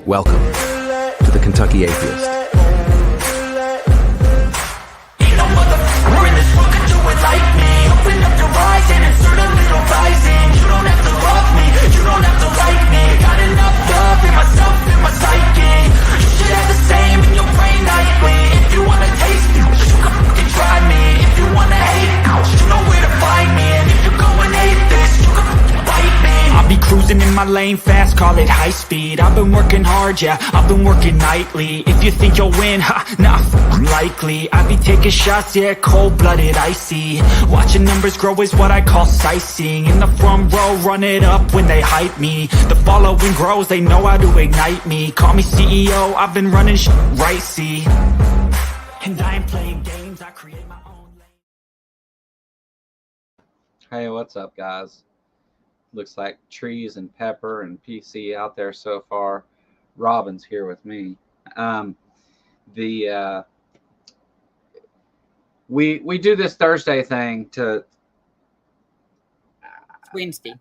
Welcome to the Kentucky Atheist. Cruising in my lane fast, call it high speed. I've been working hard, yeah, I've been working nightly. If you think you'll win, ha, nah, unlikely. I be taking shots, yeah, cold-blooded, icy. Watching numbers grow is what I call sightseeing. In the front row, run it up when they hype me. The following grows, they know how to ignite me. Call me CEO, I've been running right, see. And I ain't playing games, I create my own lane. Hey, what's up, guys? Looks like Trees and Pepper and PC out there so far. Robin's here with me. We do this Thursday thing to Wednesday.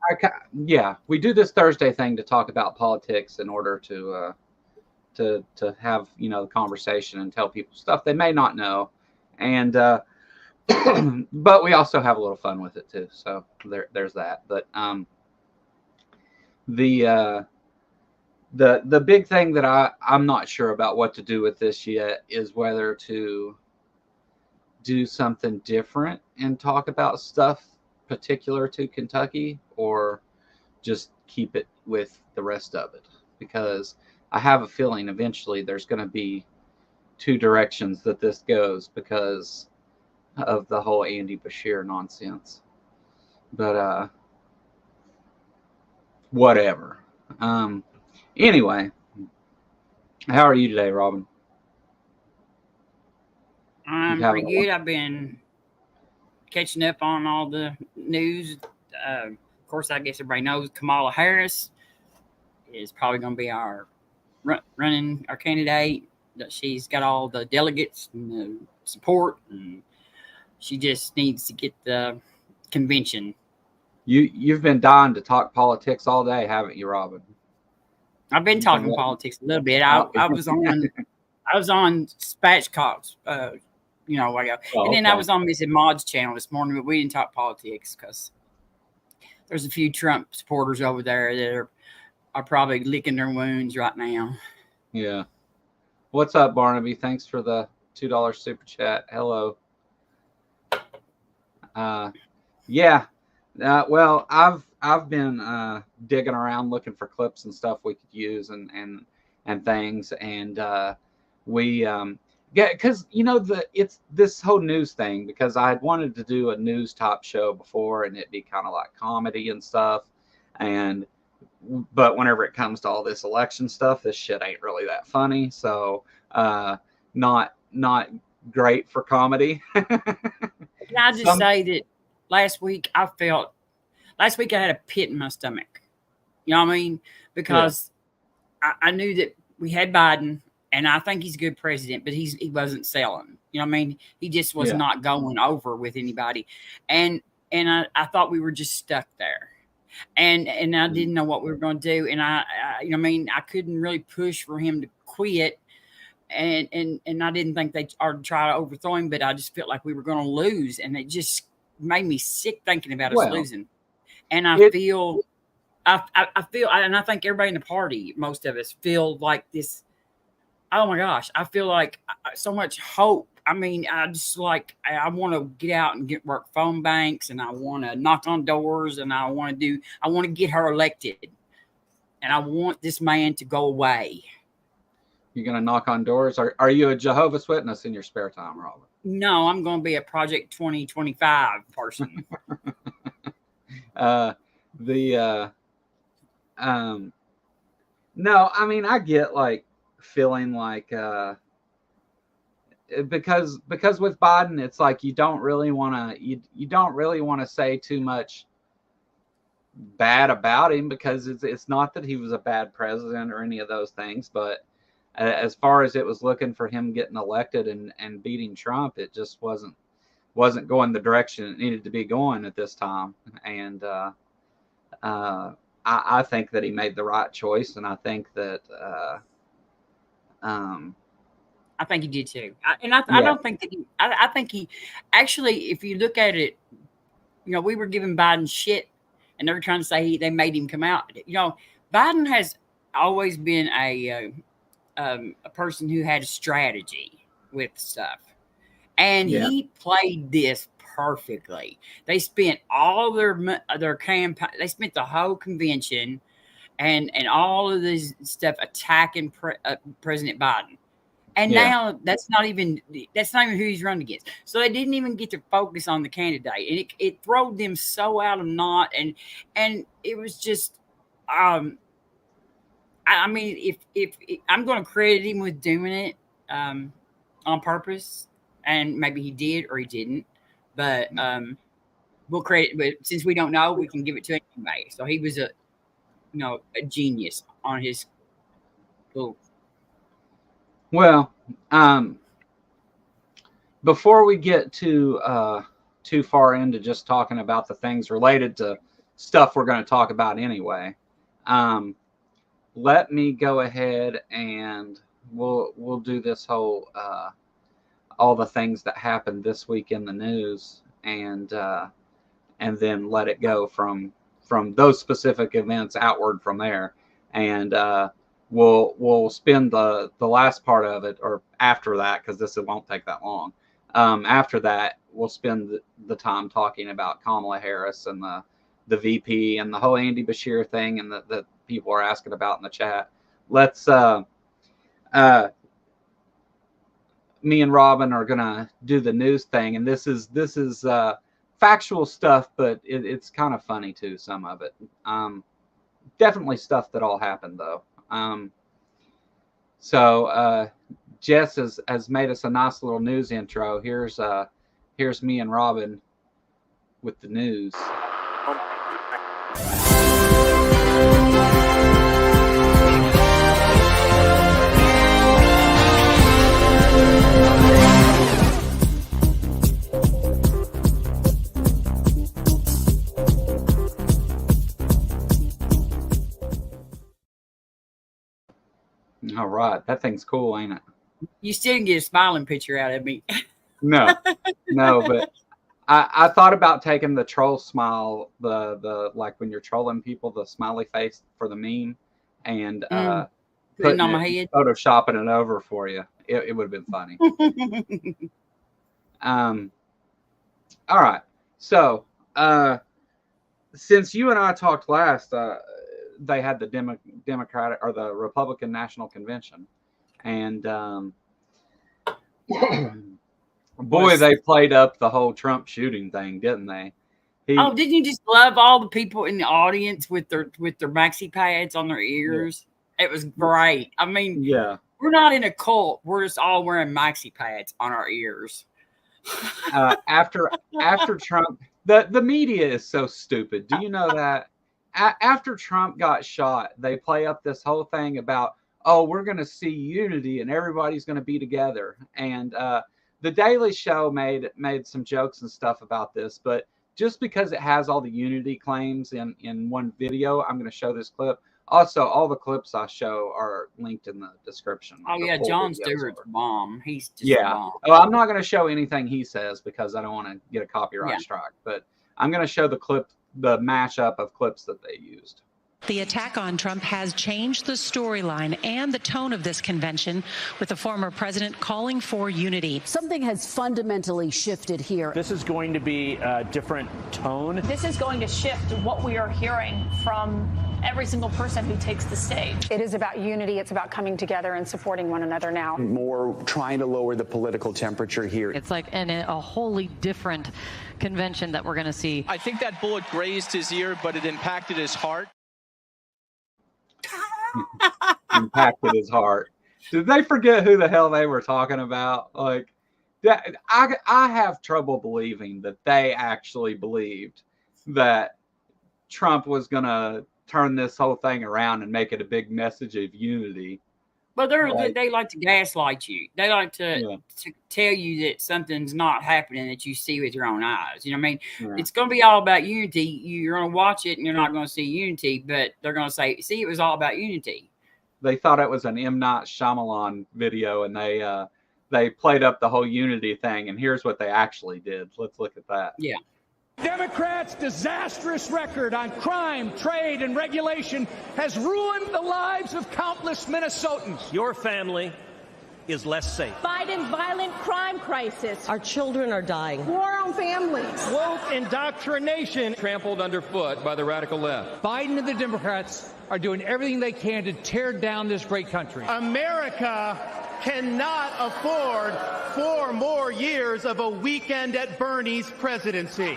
Yeah, we do this Thursday thing to talk about politics in order to have, you know, the conversation and tell people stuff they may not know, and but we also have a little fun with it too. So there's that. But the big thing that I'm not sure about what to do with this yet is whether to do something different and talk about stuff particular to Kentucky, or just keep it with the rest of it, because I have a feeling eventually there's going to be two directions that this goes because of the whole Andy Beshear nonsense. But whatever. Anyway, how are you today, Robin? I'm pretty good. I've been catching up on all the news. Of course, I guess everybody knows Kamala Harris is probably going to be our running our candidate. That she's got all the delegates and the support, and she just needs to get the convention. You've been dying to talk politics all day, haven't you, Robin? I've been talking politics a little bit. I was on Spatchcock's, you know, and then I was on Mrs. Maud's channel this morning, but we didn't talk politics because there's a few Trump supporters over there that are probably licking their wounds right now. Yeah. What's up, Barnaby? Thanks for the $2 super chat. Hello. Yeah. Well, I've been digging around looking for clips and stuff we could use and things, and because you know it's this whole news thing, because I had wanted to do a news top show before and it'd be kind of like comedy and stuff, but whenever it comes to all this election stuff, this shit ain't really that funny, so not great for comedy. Can I just say that last week I had a pit in my stomach. You know what I mean? Because I knew that we had Biden, and I think he's a good president, but he wasn't selling. You know what I mean? He just was not going over with anybody. And I thought we were just stuck there. And I didn't know what we were going to do. And I you know what I mean? I couldn't really push for him to quit. And I didn't think they are try to overthrow him, but I just felt like we were going to lose. And it just made me sick thinking about us losing. And I feel, and I think everybody in the party, most of us feel like this. Oh my gosh, I feel like so much hope. I mean, I just like, I want to get out and work phone banks, and I want to knock on doors, and I want to get her elected, and I want this man to go away. You're going to knock on doors? Are you a Jehovah's Witness in your spare time, Robin? No, I'm going to be a Project 2025 person. No, I mean, I get like feeling like because with Biden, it's like you don't really want to say too much bad about him, because it's not that he was a bad president or any of those things, but as far as it was looking for him getting elected and beating Trump, it just wasn't wasn't going the direction it needed to be going at this time. And I think that he made the right choice, and I think that I think he did too. I don't think that I think he actually, if you look at it, we were giving Biden shit, and they were trying to say they made him come out. Biden has always been a person who had a strategy with stuff, and he played this perfectly. They spent all their campaign. They spent the whole convention and all of this stuff attacking President Biden. And now that's not even who he's running against. So they didn't even get to focus on the candidate, and it throwed them so out of knot. And it was just, I mean, if I'm going to credit him with doing it on purpose, and maybe he did or he didn't, but we'll credit. But since we don't know, we can give it to him anyway. So he was a genius on his little. Well, before we get too far into just talking about the things related to stuff we're going to talk about anyway, let me go ahead and we'll do this whole all the things that happened this week in the news, and then let it go from those specific events outward from there, and we'll spend the last part of it, or after that, because this won't take that long. After that, we'll spend the time talking about Kamala Harris and the VP and the whole Andy Beshear thing, and that people are asking about in the chat. Let's me and Robin are gonna do the news thing, and this is factual stuff, but it's kind of funny too, some of it. Definitely stuff that all happened though. So Jess has made us a nice little news intro. Here's me and Robin with the news. All right, that thing's cool, ain't it? You still didn't get a smiling picture out of me. No, but I thought about taking the troll smile, the like when you're trolling people, the smiley face for the meme, and putting on my head, photoshopping it over for you. It would have been funny. All right, so since you and I talked last, they had the Democratic or the Republican National Convention, and boy, they played up the whole Trump shooting thing, didn't they? Didn't you just love all the people in the audience with their maxi pads on their ears? Yeah. It was great. I mean, yeah, we're not in a cult. We're just all wearing maxi pads on our ears. After Trump, the media is so stupid. Do you know that? After Trump got shot, they play up this whole thing about, oh, we're going to see unity and everybody's going to be together. And the Daily Show made some jokes and stuff about this, but just because it has all the unity claims in one video, I'm going to show this clip. Also, all the clips I show are linked in the description. Oh, yeah, Jon Stewart's bomb. He's just bomb. Oh, I'm not going to show anything he says because I don't want to get a copyright strike, but I'm going to show the mashup of clips that they used. The attack on Trump has changed the storyline and the tone of this convention, with the former president calling for unity. Something has fundamentally shifted here. This is going to be a different tone. This is going to shift what we are hearing from every single person who takes the stage. It is about unity. It's about coming together and supporting one another now. More trying to lower the political temperature here. It's like a wholly different convention that we're going to see. I think that bullet grazed his ear, but it impacted his heart. Impacted his heart. Did they forget who the hell they were talking about? Like, that, I have trouble believing that they actually believed that Trump was going to turn this whole thing around and make it a big message of unity Well, they like to gaslight you. They like to tell you that something's not happening that you see with your own eyes. You know what I mean? Yeah. It's going to be all about unity. You're going to watch it and you're not going to see unity, but they're going to say, see, it was all about unity. They thought it was an M. Night Shyamalan video, and they played up the whole unity thing, and here's what they actually did. Let's look at that. Yeah. Democrats' disastrous record on crime, trade, and regulation has ruined the lives of countless Minnesotans. Your family is less safe. Biden's violent crime crisis. Our children are dying. War on families. Woke indoctrination trampled underfoot by the radical left. Biden and the Democrats are doing everything they can to tear down this great country. America cannot afford 4 more years of a weekend at Bernie's presidency.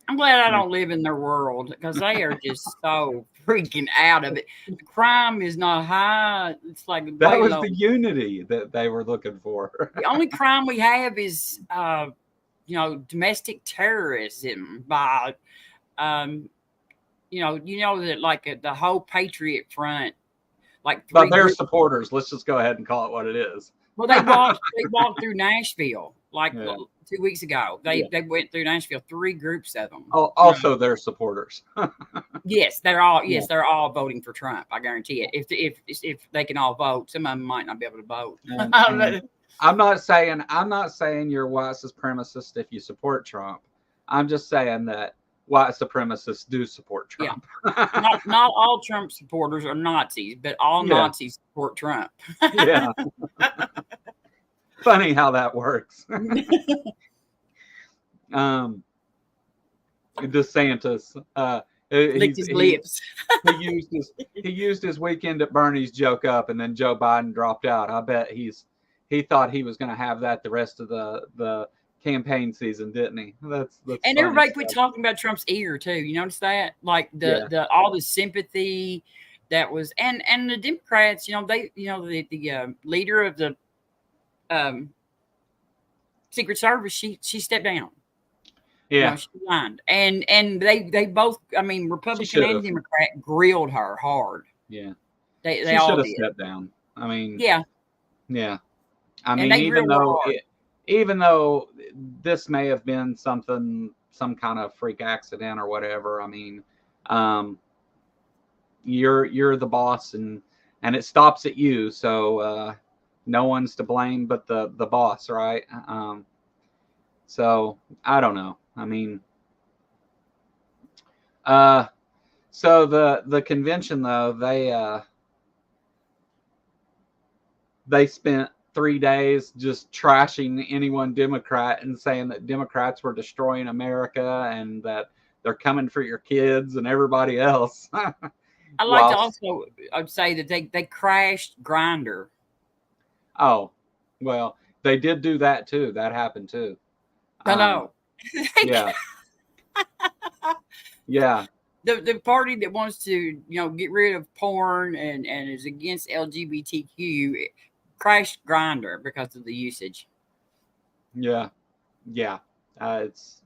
I'm glad I don't live in their world because they are just so freaking out of it. The crime is not high. It's like that was the unity that they were looking for. The only crime we have is, domestic terrorism by, that like the whole Patriot Front, like but their supporters. Let's just go ahead and call it what it is. Well, they walked through Nashville 2 weeks ago. They went through Nashville, 3 groups of them. Oh, also their supporters. Yes, they're all voting for Trump. I guarantee it. If they can all vote, some of them might not be able to vote. I'm not saying you're a white supremacist if you support Trump. I'm just saying that white supremacists do support Trump. Yeah. not all Trump supporters are Nazis, but all Nazis support Trump. Yeah. Funny how that works. DeSantis, licked his lips. he used his weekend at Bernie's joke up, and then Joe Biden dropped out. I bet he thought he was going to have that the rest of the campaign season, didn't he? That's and everybody quit talking about Trump's ear too. You notice that? Like the all the sympathy that was, and the Democrats, the leader of the Secret Service, she stepped down. Yeah, she resigned, and they both, Republican and Democrat grilled her hard. Yeah, they all should have did. stepped down. Yeah. I mean, even though this may have been some kind of freak accident or whatever, I mean, you're the boss, and it stops at you, so no one's to blame but the boss, right? So I don't know. I mean, so the convention though, they spent 3 days just trashing anyone Democrat and saying that Democrats were destroying America and that they're coming for your kids and everybody else. I like to also say that they crashed Grindr. Oh, well, they did do that too. That happened too. I know. Yeah. Yeah. The party that wants to, get rid of porn and is against LGBTQ crashed Grindr because of the usage. Yeah. Yeah. It's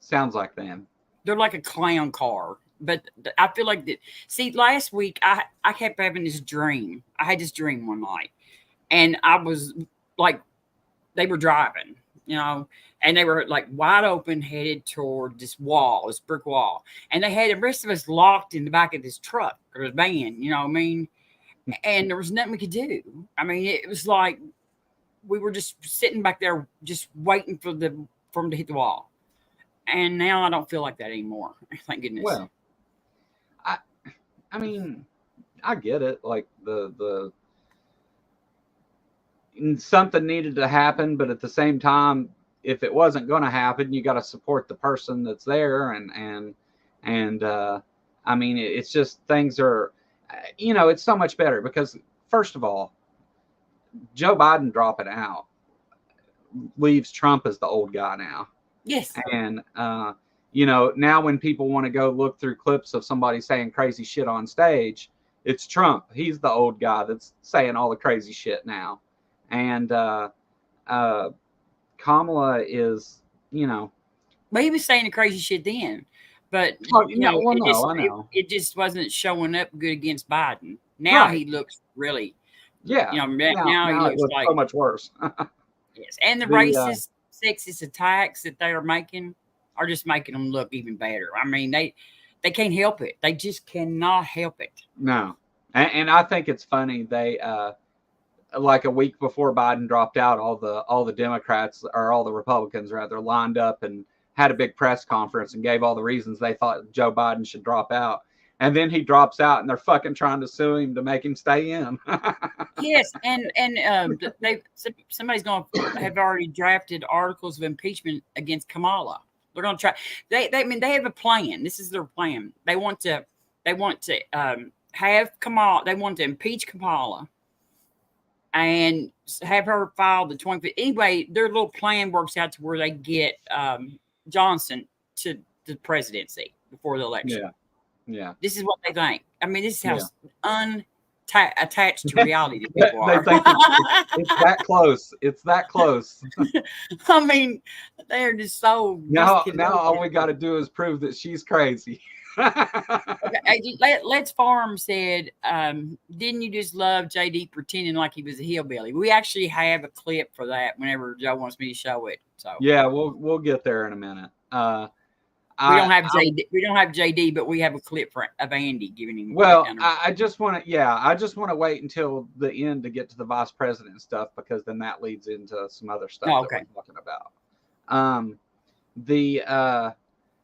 sounds like them. They're like a clown car. But I feel like that. See, last week I kept having this dream. I had this dream one night, and I was like, they were driving, and they were like wide open, headed toward this wall, this brick wall, and they had the rest of us locked in the back of this truck or this van. You know what I mean? And there was nothing we could do. I mean, it was like we were just sitting back there, just waiting for them to hit the wall. And now I don't feel like that anymore. Thank goodness. Well, I mean, I get it. Like the something needed to happen, but at the same time, if it wasn't going to happen, you got to support the person that's there. And I mean, it's just things are, it's so much better because first of all, Joe Biden dropping out leaves Trump as the old guy now. Yes. And, now when people want to go look through clips of somebody saying crazy shit on stage, it's Trump. He's the old guy that's saying all the crazy shit now. And Kamala is, But he was saying the crazy shit then. But Oh, you know, well, it just I know. it just wasn't showing up good against Biden. Now Right. he looks really, Yeah. you know, Now he it looks looks like so much worse. yes. And the The racist, sexist attacks that they are making are just making them look even better. I mean, they can't help it. They just cannot help it. no, and I think it's funny they like a week before Biden dropped out, all the Democrats or all the Republicans rather lined up and had a big press conference and gave all the reasons they thought Joe Biden should drop out. And then he drops out and they're fucking trying to sue him to make him stay in. Yes, and somebody's going to have already drafted articles of impeachment against Kamala. They're going to try. I mean, they have a plan. This is their plan. They want to have Kamala. They want to impeach Kamala and have her file the 25th. Anyway, their little plan works out to where they get Johnson to the presidency before the election. Yeah. This is what they think. I mean, this is how attached to reality that They people are. think it's that close. It's that close. I mean, they're just so. Now all we got to do is prove that she's crazy. Let's Farm said, didn't you just love JD pretending like he was a hillbilly? We actually have a clip for that whenever Joe wants me to show it. So yeah, we'll get there in a minute. We don't have JD, but we have a clip of Andy giving him. Well, I just want to wait until the end to get to the vice president stuff, because then that leads into some other stuff that we're talking about.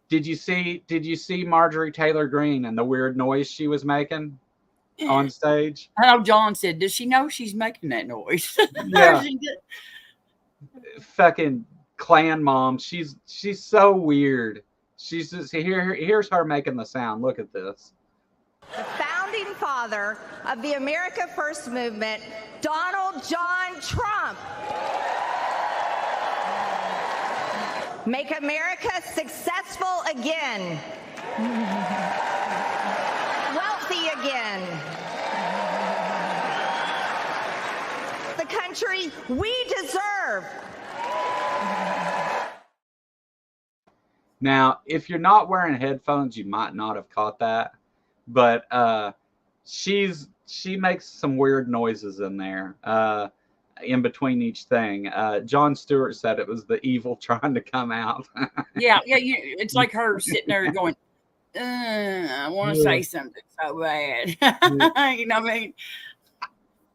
Did you see Marjorie Taylor Greene and the weird noise she was making on stage? I know John said, does she know she's making that noise? Yeah. Fucking Klan mom. She's so weird. She's just here's her making the sound. Look at this. The founding father of the America First movement, Donald John Trump. Make America successful again. Wealthy again. The country we deserve. Now, if you're not wearing headphones, you might not have caught that, but she makes some weird noises in there in between each thing. Jon Stewart said it was the evil trying to come out. yeah, it's like her sitting there going, I want to say something so bad. You know what I mean?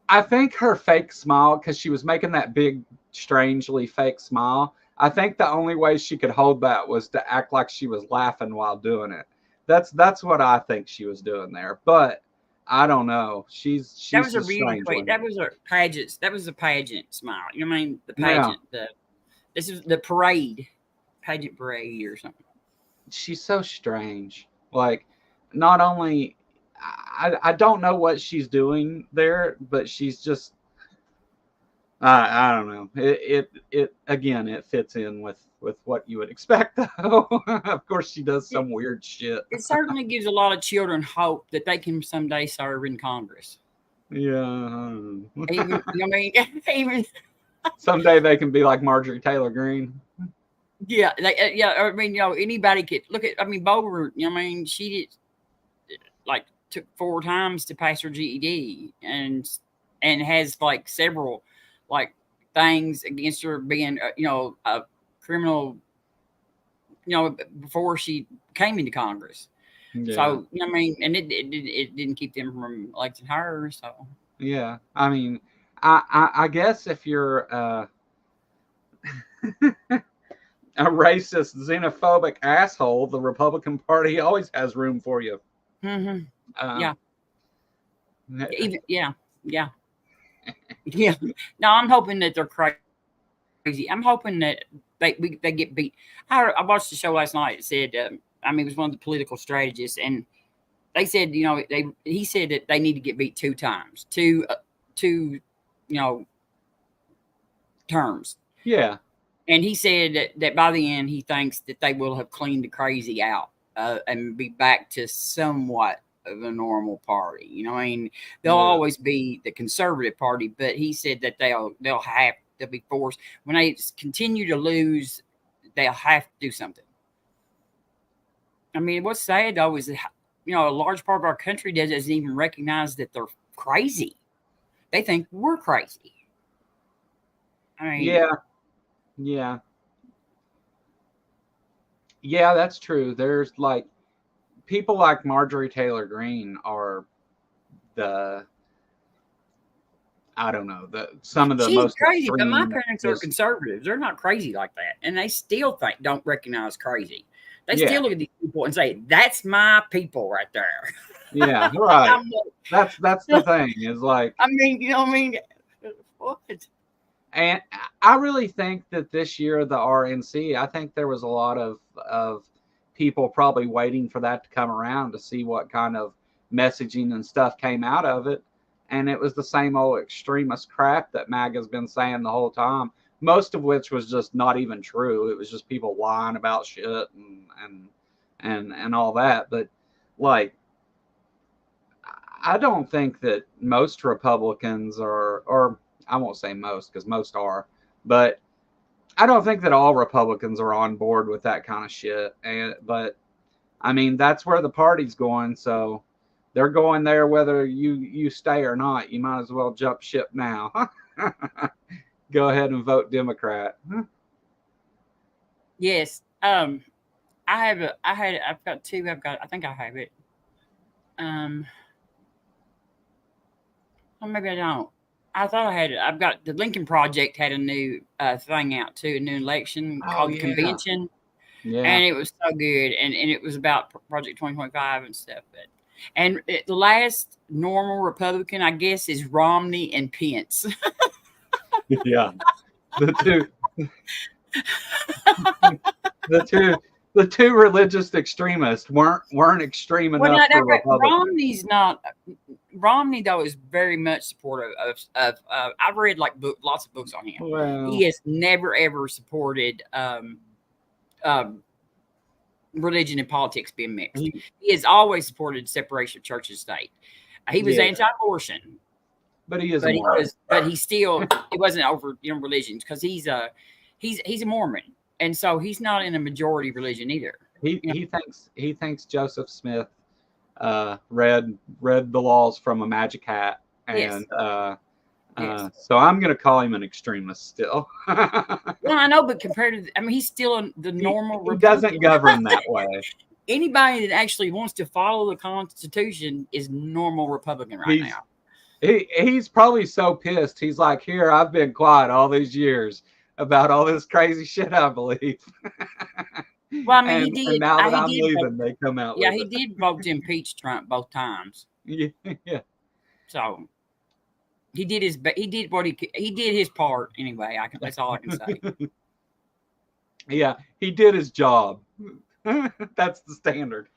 I think her fake smile, because she was making that big, strangely fake smile, I think the only way she could hold that was to act like she was laughing while doing it. That's what I think she was doing there. But I don't know. She's that was a really quick. That was a pageant. That was a pageant smile. You know what I mean? The pageant. Yeah. This is the parade, pageant parade or something. She's so strange. Like, not only I don't know what she's doing there, but she's just. I don't know. It again, it fits in with what you would expect, though. Of course, she does some weird shit. It certainly gives a lot of children hope that they can someday serve in Congress. Yeah. Even, I mean, even someday they can be like Marjorie Taylor Greene. Yeah, I mean, anybody could look at. I mean, Bober. I mean, she did took 4 times to pass her GED, and has several. Things against her being, a criminal, before she came into Congress. Yeah. So, I mean, and it didn't keep them from electing her. So, yeah, I mean, I guess if you're a racist, xenophobic asshole, the Republican Party always has room for you. Mm-hmm. Yeah. Yeah. No, I'm hoping that they're crazy. I'm hoping that they get beat. I watched the show last night. It said, it was one of the political strategists, and they said, he said that they need to get beat 2 times, two terms. Yeah. And he said that by the end, he thinks that they will have cleaned the crazy out and be back to somewhat of a normal party. You know, I mean, they'll always be the conservative party, but he said that they'll be forced when they continue to lose, they'll have to do something. I mean, what's sad though is that, a large part of our country doesn't even recognize that they're crazy. They think we're crazy. I mean, yeah, that's true. There's like people like Marjorie Taylor Greene are I don't know, some of the she's most crazy, but my extreme parents are conservatives. They're not crazy like that, and they still don't recognize crazy. They still look at these people and say, "That's my people right there." Yeah, right. That's the thing is like. I mean, you know what I mean? What? And I really think that this year the RNC, I think there was a lot of people probably waiting for that to come around to see what kind of messaging and stuff came out of it. And it was the same old extremist crap that MAGA's been saying the whole time, most of which was just not even true. It was just people lying about shit and all that. But like, I don't think that most Republicans or I won't say most because most are, but I don't think that all Republicans are on board with that kind of shit. But I mean, that's where the party's going, so they're going there whether you stay or not. You might as well jump ship now. Go ahead and vote Democrat. Yes. I've got two. I think I have it. Well, maybe I don't. I thought I had it. I've got the Lincoln Project had a new thing out too, a new election called Convention. Yeah. And it was so good. And it was about Project 2025 and stuff. The last normal Republican, I guess, is Romney and Pence. Yeah. The two religious extremists weren't extreme enough for Republicans. Romney though is very much supportive of I've read lots of books on him. Well, he has never ever supported religion and politics being mixed. He has always supported separation of church and state. He was anti-abortion, but he is. But he still it wasn't over religions because he's a Mormon, and so he's not in a majority religion either. He thinks Joseph Smith read the laws from a magic hat, and so I'm going to call him an extremist still. Well, I know, but compared to, he's still the normal. He doesn't govern that way. Anybody that actually wants to follow the Constitution is normal Republican now. He's probably so pissed. He's like, here, I've been quiet all these years about all this crazy shit I believe. Well, he did. And now that I'm leaving, they come out. Yeah, he did vote to impeach Trump both times. Yeah. So he did his part anyway. That's all I can say. Yeah, he did his job. That's the standard.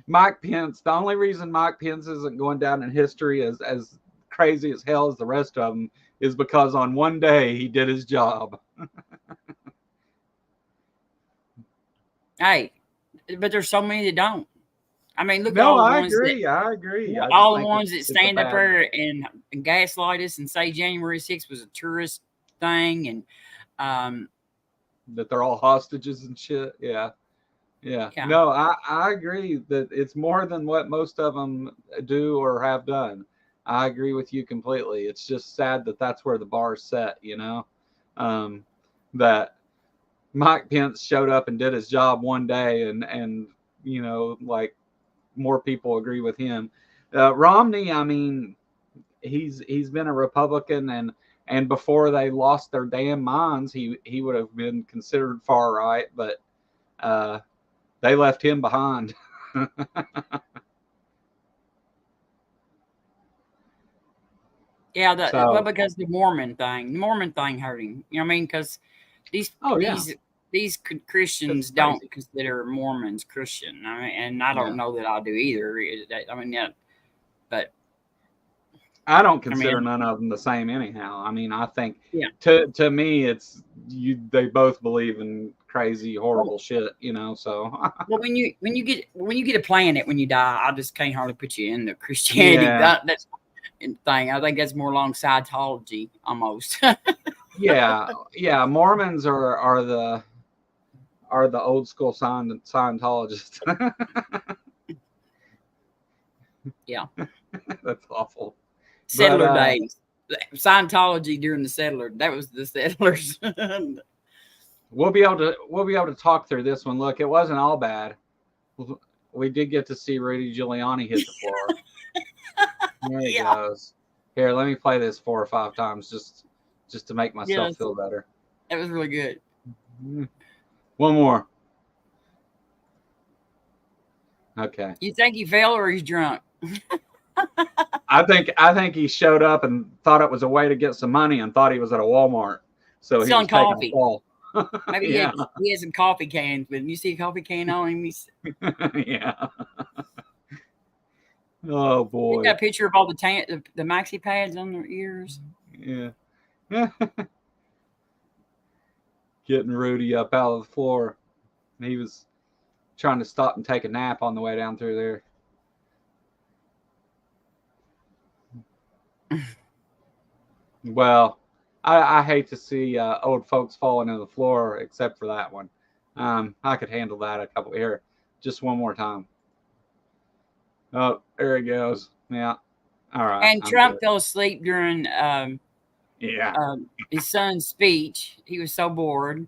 Mike Pence. The only reason Mike Pence isn't going down in history as crazy as hell as the rest of them is because on one day he did his job. Hey, but there's so many that don't. Look at all all the I ones agree. I agree. All the ones that stand up there and gaslight us and say January 6th was a tourist thing and that they're all hostages and shit. Yeah. No, I agree that it's more than what most of them do or have done. I agree with you completely. It's just sad that that's where the bar's set, that Mike Pence showed up and did his job one day and like more people agree with him. Romney, he's been a Republican and before they lost their damn minds, he would have been considered far right, but they left him behind. Yeah, because the Mormon thing hurt him. Because these Christians don't consider Mormons Christian. And I don't know that I do either. But I don't consider none of them the same anyhow. I think to me they both believe in crazy, horrible shit, so. Well, when you get a planet when you die, I just can't hardly put you into Christianity. That's thing. I think that's more along Scientology almost. yeah. Mormons are are the old school Scientologists. Yeah. That's awful. Settler days. Scientology during the settler. That was the settlers. We'll be able to talk through this one. Look, it wasn't all bad. We did get to see Rudy Giuliani hit the floor. There he goes. Here, let me play this 4 or 5 times just to make myself feel better. That was really good. One more. Okay. You think he fell or he's drunk? I think he showed up and thought it was a way to get some money and thought he was at a Walmart. So he was taking a fall. Maybe he had some coffee cans with him. You see a coffee can on him? Yeah. Oh boy. You got a picture of all the maxi pads on their ears. Yeah. Getting Rudy up out of the floor. He was trying to stop and take a nap on the way down through there. Well, I hate to see old folks falling on the floor, except for that one. I could handle that a couple here. Just one more time. Oh, there he goes. Yeah. All right. And Trump fell asleep during his son's speech. He was so bored.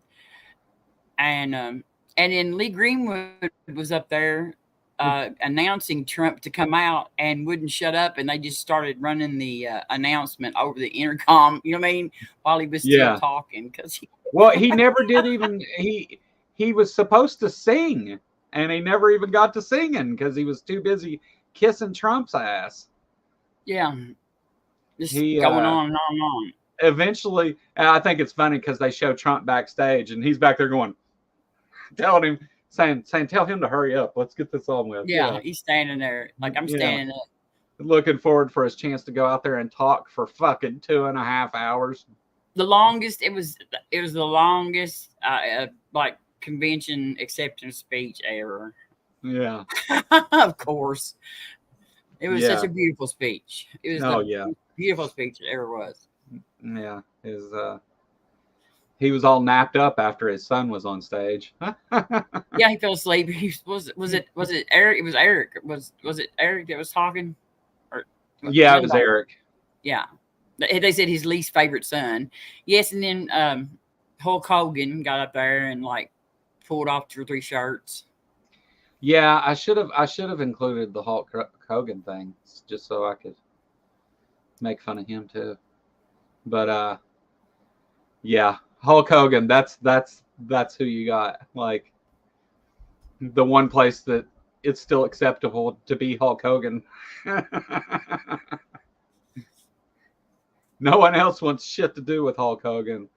And then Lee Greenwood was up there announcing Trump to come out and wouldn't shut up, and they just started running the announcement over the intercom. You know what I mean? While he was still talking, because he never did even he was supposed to sing, and he never even got to singing because he was too busy kissing Trump's ass. Yeah, just going on and on and on. Eventually, I think it's funny because they show Trump backstage, and he's back there going, telling him. Saying, tell him to hurry up. Let's get this on with. Yeah, he's standing there like I'm standing up. Looking forward for his chance to go out there and talk for fucking 2.5 hours. The longest it was the longest like convention acceptance speech ever. Yeah, of course. It was such a beautiful speech. It was the beautiful speech it ever was. Yeah, he was all napped up after his son was on stage. Yeah, he fell asleep. Was it Eric? It was Eric. Was it Eric that was talking? Or yeah, it was Eric. Yeah, they said his least favorite son. Yes, and then Hulk Hogan got up there and like pulled off 2 or 3 shirts. Yeah, I should have included the Hulk Hogan thing just so I could make fun of him too. But yeah. Hulk Hogan, that's who you got. Like the one place that it's still acceptable to be Hulk Hogan. No one else wants shit to do with Hulk Hogan.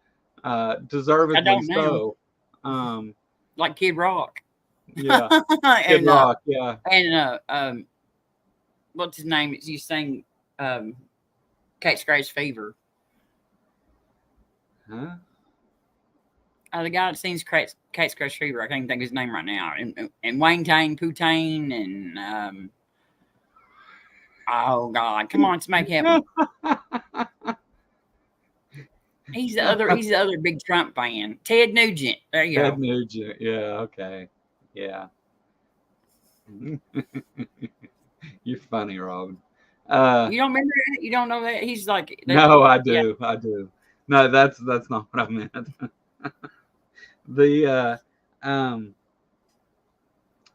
Deservedly so. Like Kid Rock. Yeah. Kid Rock, yeah. And what's his name? You sang Cat Scratch Fever. Huh? The guy that sings Cat Scratch Fever, I can't even think of his name right now. And Wayne Tang, Pootain, and oh God, come on, let's make him. He's the other big Trump fan. Ted Nugent. There you go. Ted Nugent. Yeah. Okay. Yeah. You're funny, Robin. You don't remember that? You don't know that? He's like. No, I do. Yeah. I do. No, that's not what I meant.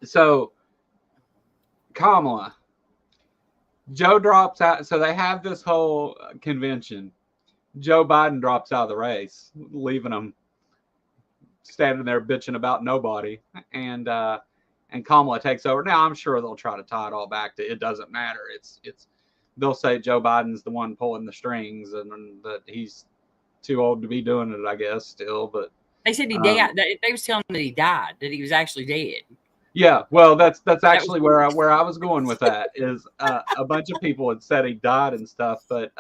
So Kamala, Joe drops out. So they have this whole convention. Joe Biden drops out of the race, leaving them standing there bitching about nobody. And Kamala takes over. Now I'm sure they'll try to tie it all back to it doesn't matter. It's they'll say Joe Biden's the one pulling the strings and that he's too old to be doing it, I guess, still. But they said he died. They was telling him that he died, that he was actually dead. Yeah, well, that's actually where I was going with that. Is a bunch of people had said he died and stuff, but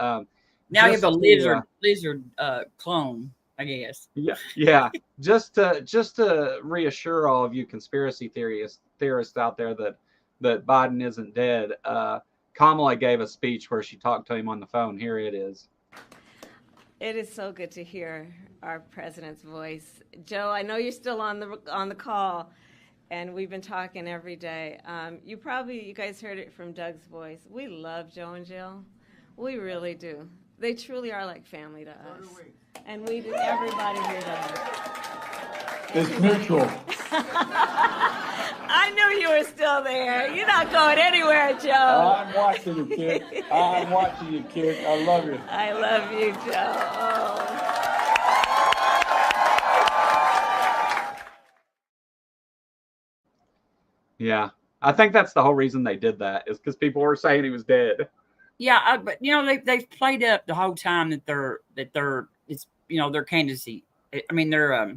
now you have a lizard clone, I guess. Yeah. Just to reassure all of you conspiracy theorists out there that Biden isn't dead. Kamala gave a speech where she talked to him on the phone. Here it is. It is so good to hear our president's voice. Joe, I know you're still on the call, and we've been talking every day. You guys heard it from Doug's voice. We love Joe and Jill. We really do. They truly are like family to us. And we do, everybody here does. It's mutual. I knew you were still there. You're not going anywhere, Joe. I'm watching you, kid. I'm watching you, kid. I love you. I love you, Joe. Oh. Yeah, I think that's the whole reason they did that, is because people were saying he was dead. Yeah, but they've played up the whole time that it's their candidacy. I mean, their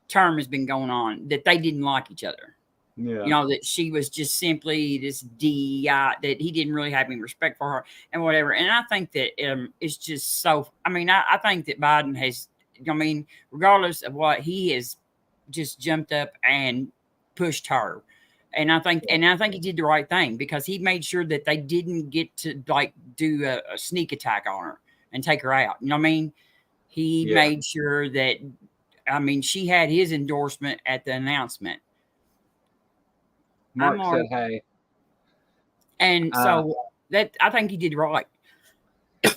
term has been going on, that they didn't like each other. Yeah. That she was just simply this DEI, that he didn't really have any respect for her and whatever. And I think that it's just so, I think that Biden has, regardless of what, he has just jumped up and pushed her. And I think he did the right thing, because he made sure that they didn't get to do a sneak attack on her and take her out. You know what I mean? He made sure that, she had his endorsement at the announcement. Mark said, "Hey," and so that I think he did right.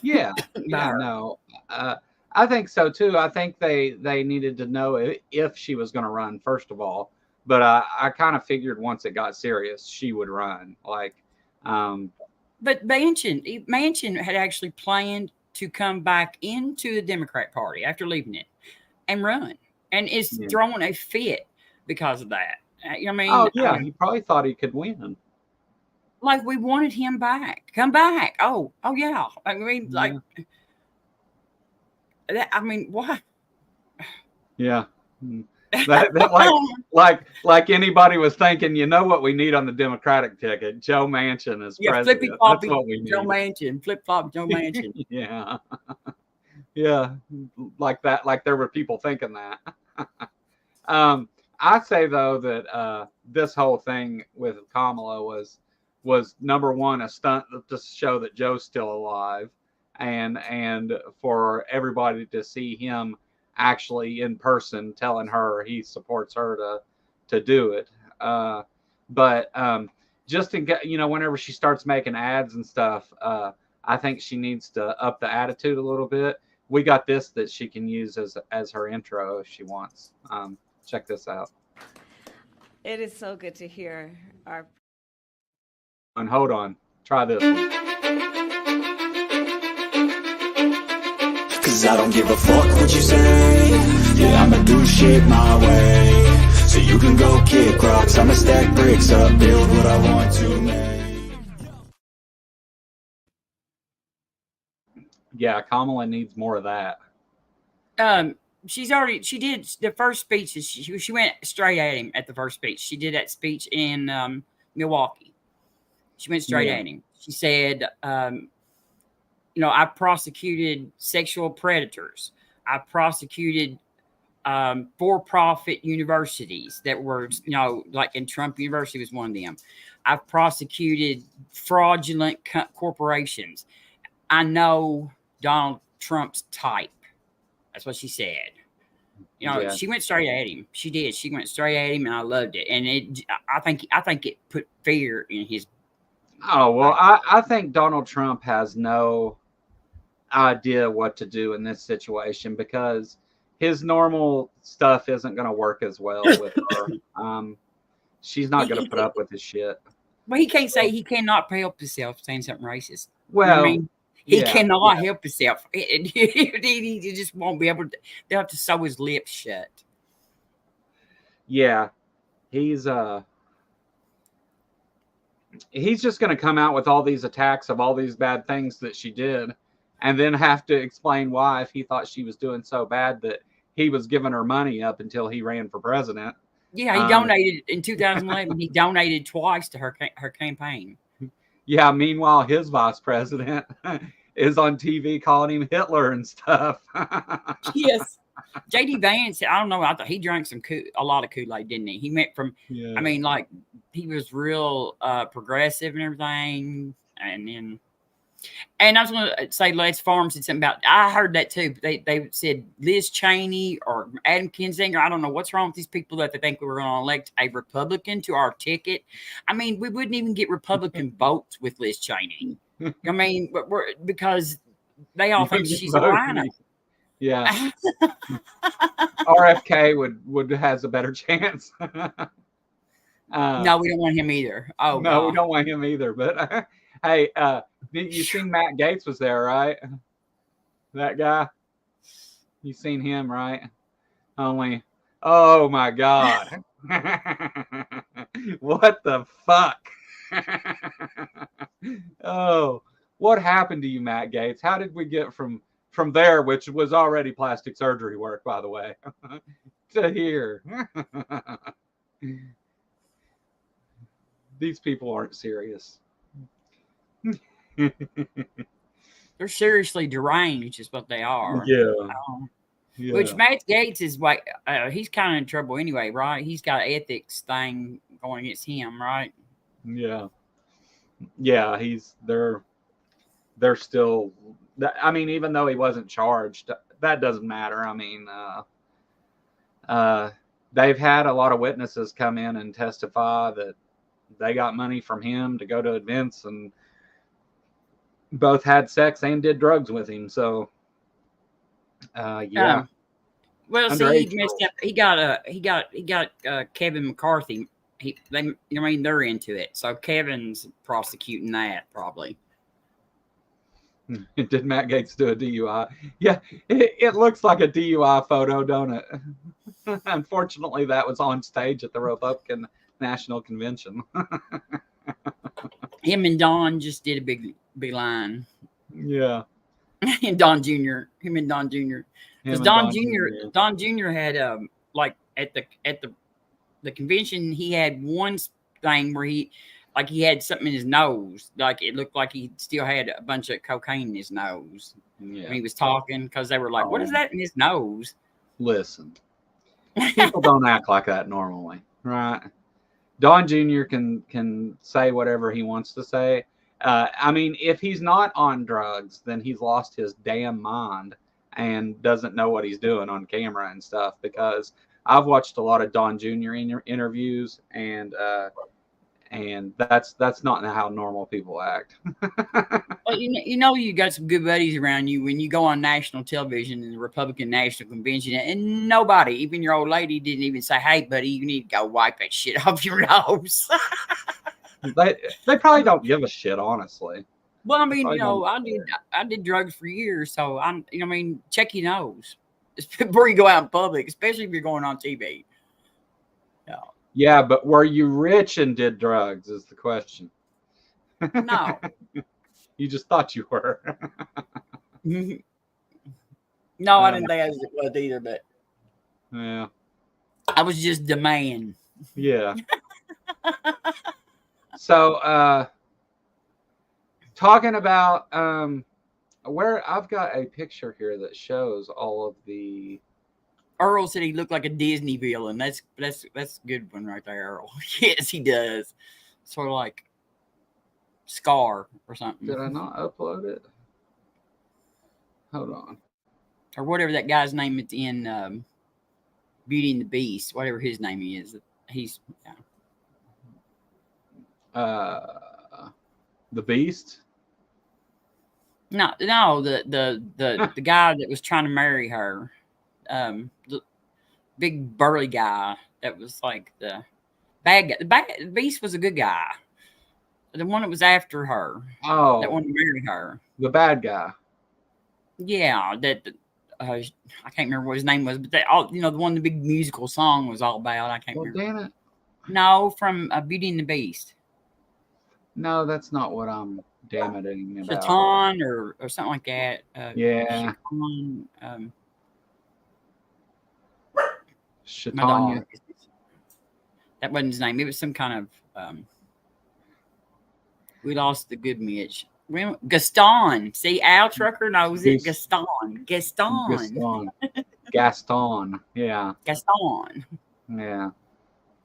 Yeah, no, I think so too. I think they needed to know if she was going to run, first of all. But I kind of figured once it got serious, she would run. But Manchin had actually planned to come back into the Democrat Party after leaving it and run, and is throwing a fit because of that. He probably thought he could win. Like, we wanted him back. Come back. Oh yeah. What? Yeah. That like anybody was thinking, what we need on the Democratic ticket? Joe Manchin as president. That's what we need. Joe Manchin, flip flop Joe Manchin. Yeah. Yeah. Like that. Like there were people thinking that. I say though that this whole thing with Kamala was number one, a stunt to show that Joe's still alive, and for everybody to see him actually in person telling her he supports her to do it. But just in whenever she starts making ads and stuff, I think she needs to up the attitude a little bit. We got this that she can use as her intro if she wants. Check this out. It is so good to hear our. And hold on, try this one. Cause I don't give a fuck what you say. Yeah, I'ma do shit my way. So you can go kick rocks, I'ma stack bricks up, build what I want to make. Yeah, Kamala needs more of that. She did the first speech. She went straight at him at the first speech. She did that speech in Milwaukee. She went straight at him. She said, I prosecuted sexual predators. I prosecuted for-profit universities that were, and Trump University was one of them. I've prosecuted fraudulent corporations. I know Donald Trump's type. That's what she said. She went straight at him. She did. She went straight at him, and I loved it. And I think it put fear in his. Oh, well, I think Donald Trump has no idea what to do in this situation, because his normal stuff isn't going to work as well with her. She's not going to put up with his shit. Well, he cannot help himself saying something racist. Well, he cannot help himself. He just won't be able to. They'll have to sew his lips shut. Yeah, he's just going to come out with all these attacks of all these bad things that she did, and then have to explain why, if he thought she was doing so bad, that he was giving her money up until he ran for president. Yeah, he donated in 2011. He donated twice to her campaign. Yeah, meanwhile, his vice president is on TV calling him Hitler and stuff. Yes. J.D. Vance, I don't know. I thought he drank a lot of Kool-Aid, didn't he? He went from, he was real progressive and everything. And then, And I was going to say, Les Farm said something about, I heard that too. They said Liz Cheney or Adam Kinzinger. I don't know what's wrong with these people that they think we were going to elect a Republican to our ticket. I mean, we wouldn't even get Republican votes with Liz Cheney. I mean, because they all think she's a rhino. Yeah. RFK has a better chance. No, we don't want him either. Oh, no, God. We don't want him either. But hey, you seen Matt Gaetz was there, right? That guy. You seen him, right? Only, oh my God. What the fuck? Oh, what happened to you, Matt Gaetz? How did we get from there, which was already plastic surgery work, by the way, to here? These people aren't serious. They're seriously deranged, is what they are. Yeah. Yeah. Which Matt Gaetz is like, he's kind of in trouble anyway, right? He's got an ethics thing going against him, right? Yeah. Yeah, they're still, I mean, even though he wasn't charged, that doesn't matter. I mean, they've had a lot of witnesses come in and testify that they got money from him to go to events and both had sex and did drugs with him. So, yeah. Well, see, he messed up. He got Kevin McCarthy. They're into it. So Kevin's prosecuting that probably. Did Matt Gaetz do a DUI? Yeah, it looks like a DUI photo, don't it? Unfortunately, that was on stage at the Republican National Convention. Him and Don just did a big line. Yeah. And Don Jr. Him and Don Jr. Because Don Jr. had like at the convention, he had one thing where he had something in his nose. Like it looked like he still had a bunch of cocaine in his nose. Yeah. When he was talking, because they were like, what is that in his nose? Listen, people don't act like that normally, right? Don Jr. can say whatever he wants to say. I mean, if he's not on drugs, then he's lost his damn mind and doesn't know what he's doing on camera and stuff, because I've watched a lot of Don Jr. interviews, and that's not how normal people act. Well, you got some good buddies around you when you go on national television in the Republican National Convention, and nobody, even your old lady, didn't even say, "Hey, buddy, you need to go wipe that shit off your nose." They probably don't give a shit, honestly. Well, I mean, I did drugs for years, so check your nose before you go out in public, especially if you're going on TV. Yeah, but were you rich and did drugs is the question. No. You just thought you were. No, I didn't think I was either, but yeah, I was just the man. Yeah. So, talking about where I've got a picture here that shows all of the. Earl said he looked like a Disney villain. That's a good one right there, Earl. Yes, he does. Sort of like Scar or something. Did I not upload it? Hold on. Or whatever that guy's name is in Beauty and the Beast, whatever his name is. He's the Beast? No, the guy that was trying to marry her. The big burly guy that was like the bad guy. The Beast was a good guy. The one that was after her. Oh, that wanted to marry her. The bad guy. Yeah, I can't remember what his name was, but the one the big musical song was all about. I can't remember. Damn it! No, from Beauty and the Beast. No, that's not what I'm damning about. Chaton or something like that. Yeah. Chaton. That wasn't his name. It was some kind of. We lost the good Mitch. Gaston. See, Al Trucker knows it. Gaston. Gaston. Yeah. Gaston. Yeah.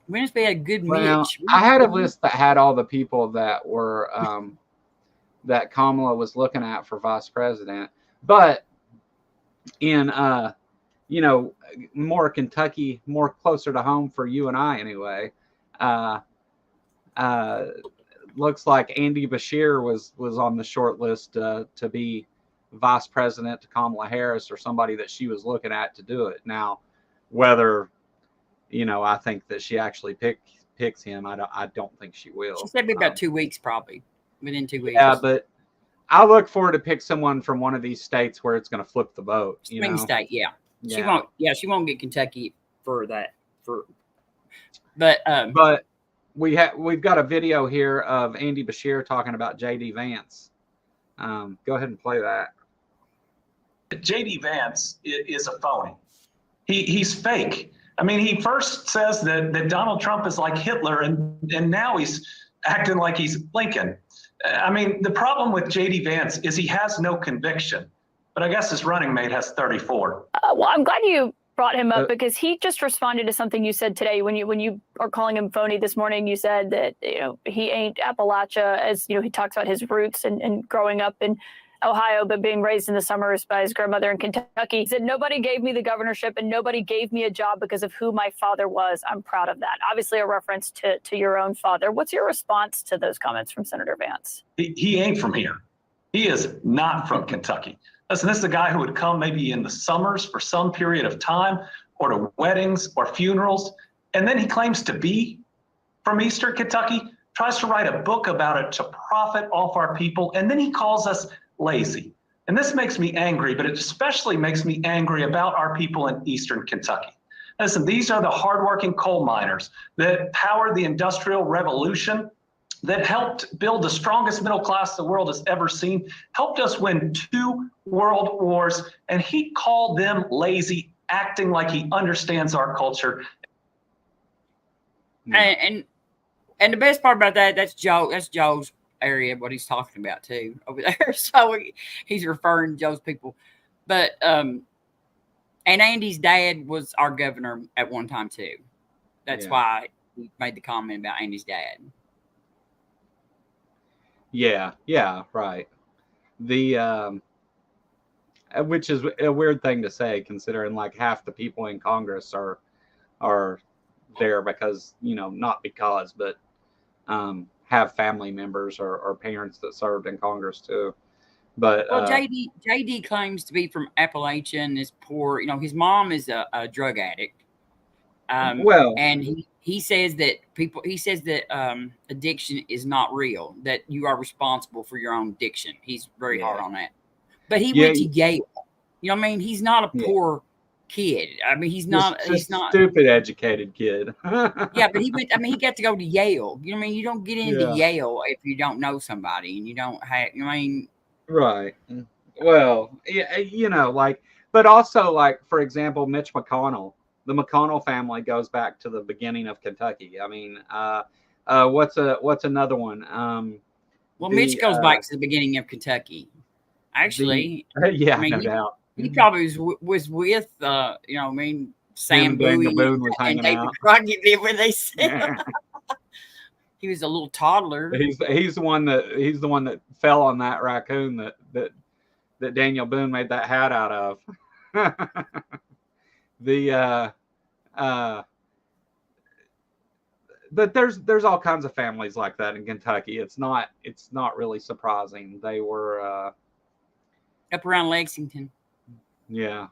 We must be a good Well, Mitch. I had a list that had all the people that were that Kamala was looking at for vice president. But in more Kentucky, more closer to home for you and I anyway, looks like Andy Beshear was on the short list to be vice president to Kamala Harris, or somebody that she was looking at to do it. Now, whether I think that she actually picks him, I don't think she will. She said about 2 weeks, probably within 2 weeks. Yeah, but I look forward to pick someone from one of these states where it's going to flip the vote. Swing state, yeah. Yeah. She won't. Yeah, she won't get Kentucky for that. But we've got a video here of Andy Beshear talking about J.D. Vance. Go ahead and play that. J.D. Vance is a phony. He's fake. I mean, he first says that Donald Trump is like Hitler, and now he's acting like he's Lincoln. I mean, the problem with J.D. Vance is he has no conviction, but I guess his running mate has 34. Well, I'm glad you brought him up because he just responded to something you said today when you are calling him phony this morning. You said that he ain't Appalachia, as he talks about his roots and growing up in Ohio, but being raised in the summers by his grandmother in Kentucky. He said, nobody gave me the governorship and nobody gave me a job because of who my father was. I'm proud of that. Obviously a reference to your own father. What's your response to those comments from Senator Vance? He ain't from here. He is not from Kentucky. Listen, this is a guy who would come maybe in the summers for some period of time, or to weddings or funerals. And then he claims to be from Eastern Kentucky, tries to write a book about it to profit off our people. And then he calls us lazy. And this makes me angry, but it especially makes me angry about our people in Eastern Kentucky. Listen, these are the hardworking coal miners that powered the Industrial Revolution, that helped build the strongest middle class the world has ever seen, helped us win 2 world wars, and he called them lazy, acting like he understands our culture. And the best part about that's Joe's area, what he's talking about too over there. So he's referring to Joe's people. But and Andy's dad was our governor at one time too. That's why he made the comment about Andy's dad. Yeah, right. The which is a weird thing to say, considering like half the people in Congress are there because, not because, but have family members or parents that served in Congress too. But JD claims to be from Appalachia and is poor. His mom is a drug addict. And he says that addiction is not real, that you are responsible for your own addiction. He's very hard on that. But he went to Yale. He's not a poor kid. He's not stupid educated kid. Yeah, but he got to go to Yale. You don't get into Yale if you don't know somebody and you don't have, Right. Well, but also for example, Mitch McConnell, the McConnell family goes back to the beginning of Kentucky. What's another one? Mitch goes back to the beginning of Kentucky. Actually, no doubt. He probably was with, Sam Boone was hanging David out. Crockett did when they said he was a little toddler. He's the one that fell on that raccoon that Daniel Boone made that hat out of. But there's all kinds of families like that in Kentucky. It's not really surprising. They were up around Lexington. Yeah.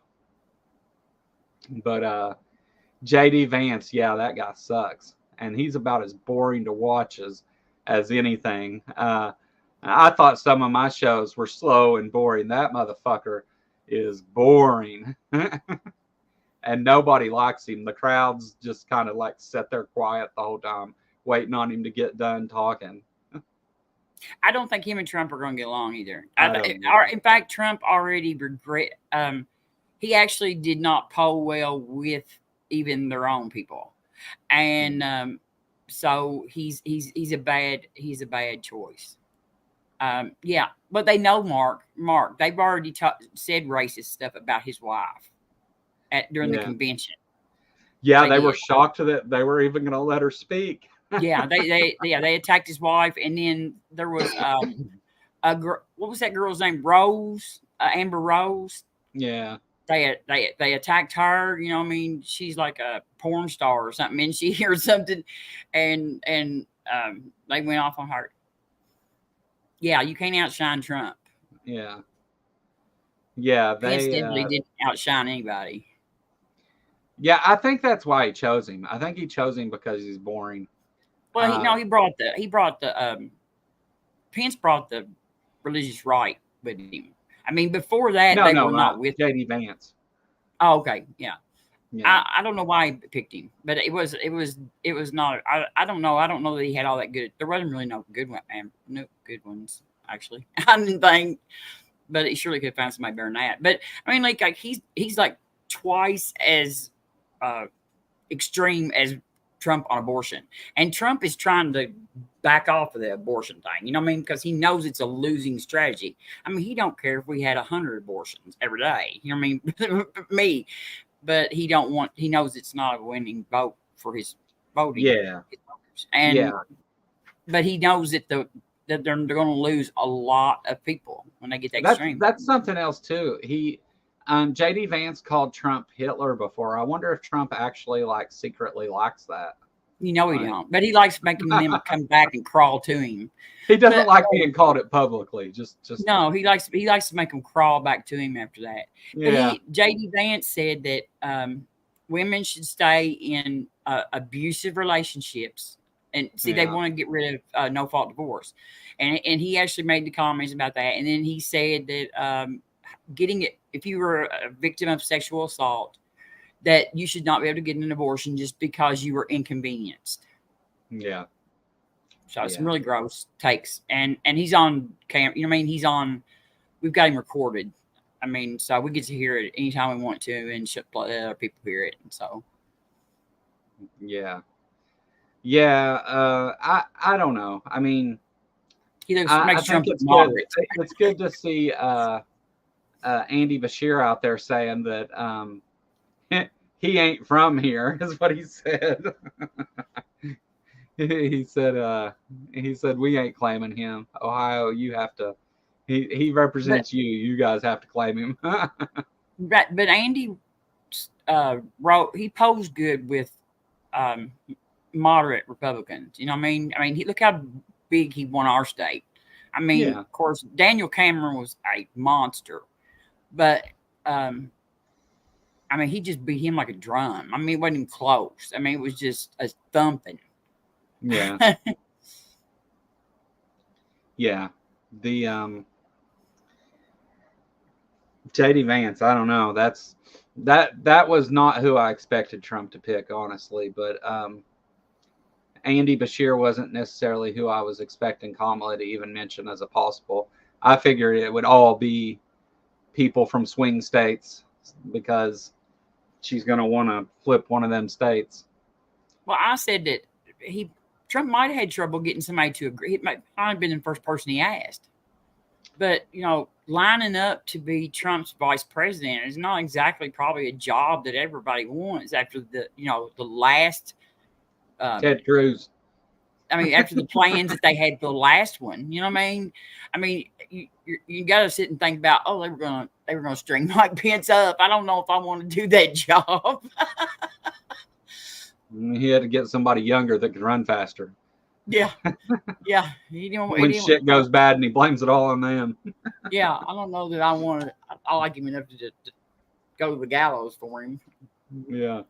But J.D. Vance, that guy sucks. And he's about as boring to watch as anything. I thought some of my shows were slow and boring. That motherfucker is boring. And nobody likes him. The crowds just kind of sit there quiet the whole time, waiting on him to get done talking. I don't think him and Trump are going to get along either. In fact, Trump already he actually did not poll well with even their own people. And so he's a bad choice. But they know Mark. They've already said racist stuff about his wife during the convention. Yeah, they were shocked that they were even going to let her speak. They attacked his wife, and then there was what was that girl's name? Rose, Amber Rose. Yeah. They attacked her. You know, what I mean, she's like a porn star or something, and she hears something, and they went off on her. Yeah, you can't outshine Trump. Yeah. Yeah, Pence definitely didn't outshine anybody. Yeah, I think that's why he chose him. I think he chose him because he's boring. Well, he brought the Pence brought the religious right with him. I mean, before that, they were not with J.D. Vance. Oh, okay, yeah. Yeah. I don't know why he picked him, but it was not. I don't know. I don't know that he had all that good. There wasn't really no good ones actually. I didn't think, but he surely could find somebody better than that. But I mean, like he's like twice as extreme as Trump on abortion, and Trump is trying to back off of the abortion thing. You know what I mean? Because he knows it's a losing strategy. I mean, he don't care if we had 100 abortions every day. You know what I mean? Me, but he knows it's not a winning vote for his voting. Yeah, and but he knows that that they're going to lose a lot of people when they get that extreme. That's something else too. J.D. Vance called Trump Hitler before. I wonder if Trump actually secretly likes that. You know he don't, but he likes making them come back and crawl to him. He doesn't like being called it publicly. Just no, he likes to make them crawl back to him after that. Yeah. But J.D. Vance said that women should stay in abusive relationships, and see they want to get rid of no fault divorce, and he actually made the comments about that, and then he said that getting it if you were a victim of sexual assault, that you should not be able to get an abortion just because you were inconvenienced. Yeah. So some really gross takes. And he's on camera. You know what I mean? We've got him recorded. I mean, so we get to hear it anytime we want to and let other people hear it. And so. Yeah. Yeah. I don't know. I mean, he looks, I makes think Trump it's moderate. good. It's good to see Andy Beshear out there saying that he ain't from here, is what he said. he said we ain't claiming him. Ohio, you have to. He represents you. You guys have to claim him. But Andy he posed good with moderate Republicans. You know what I mean? I mean, look how big he won our state. I mean, of course, Daniel Cameron was a monster, but I mean, he just beat him like a drum. I mean, it wasn't even close. I mean, it was just a thumping. Yeah. Yeah. The J.D. Vance, I don't know. That was not who I expected Trump to pick, honestly. But Andy Beshear wasn't necessarily who I was expecting Kamala to even mention as a possible. I figured it would all be people from swing states because she's going to want to flip one of them states. Well, I said that Trump might have had trouble getting somebody to agree. He might have been the first person he asked. But, you know, lining up to be Trump's vice president is not exactly probably a job that everybody wants after the last Ted Cruz. I mean, after the plans that they had for the last one, you know what I mean? I mean, you got to sit and think about, they were gonna string Mike Pence up. I don't know if I want to do that job. He had to get somebody younger that could run faster. Yeah, yeah. When shit goes bad and he blames it all on them. Yeah, I don't know that I like him enough to go to the gallows for him. Yeah.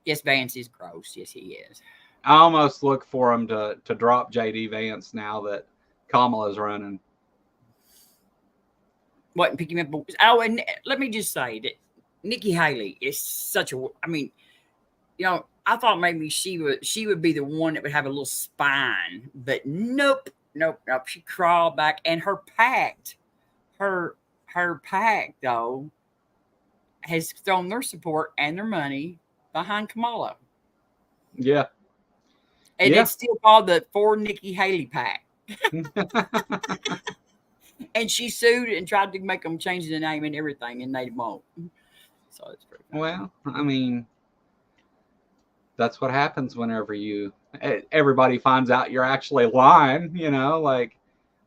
Yes, Vance is gross. Yes, he is. I almost look for him to drop J.D. Vance now that Kamala's running. What, pick him up? Oh, and let me just say that Nikki Haley is such a. I mean, you know, I thought maybe she would be the one that would have a little spine, but nope. She crawled back, and her pack though has thrown their support and their money behind Kamala. Yeah. And it's still called the For Nikki Haley Pack. And she sued and tried to make them change the name and everything, and they won't. So it's pretty funny. Well, I mean, that's what happens whenever everybody finds out you're actually lying, you know, like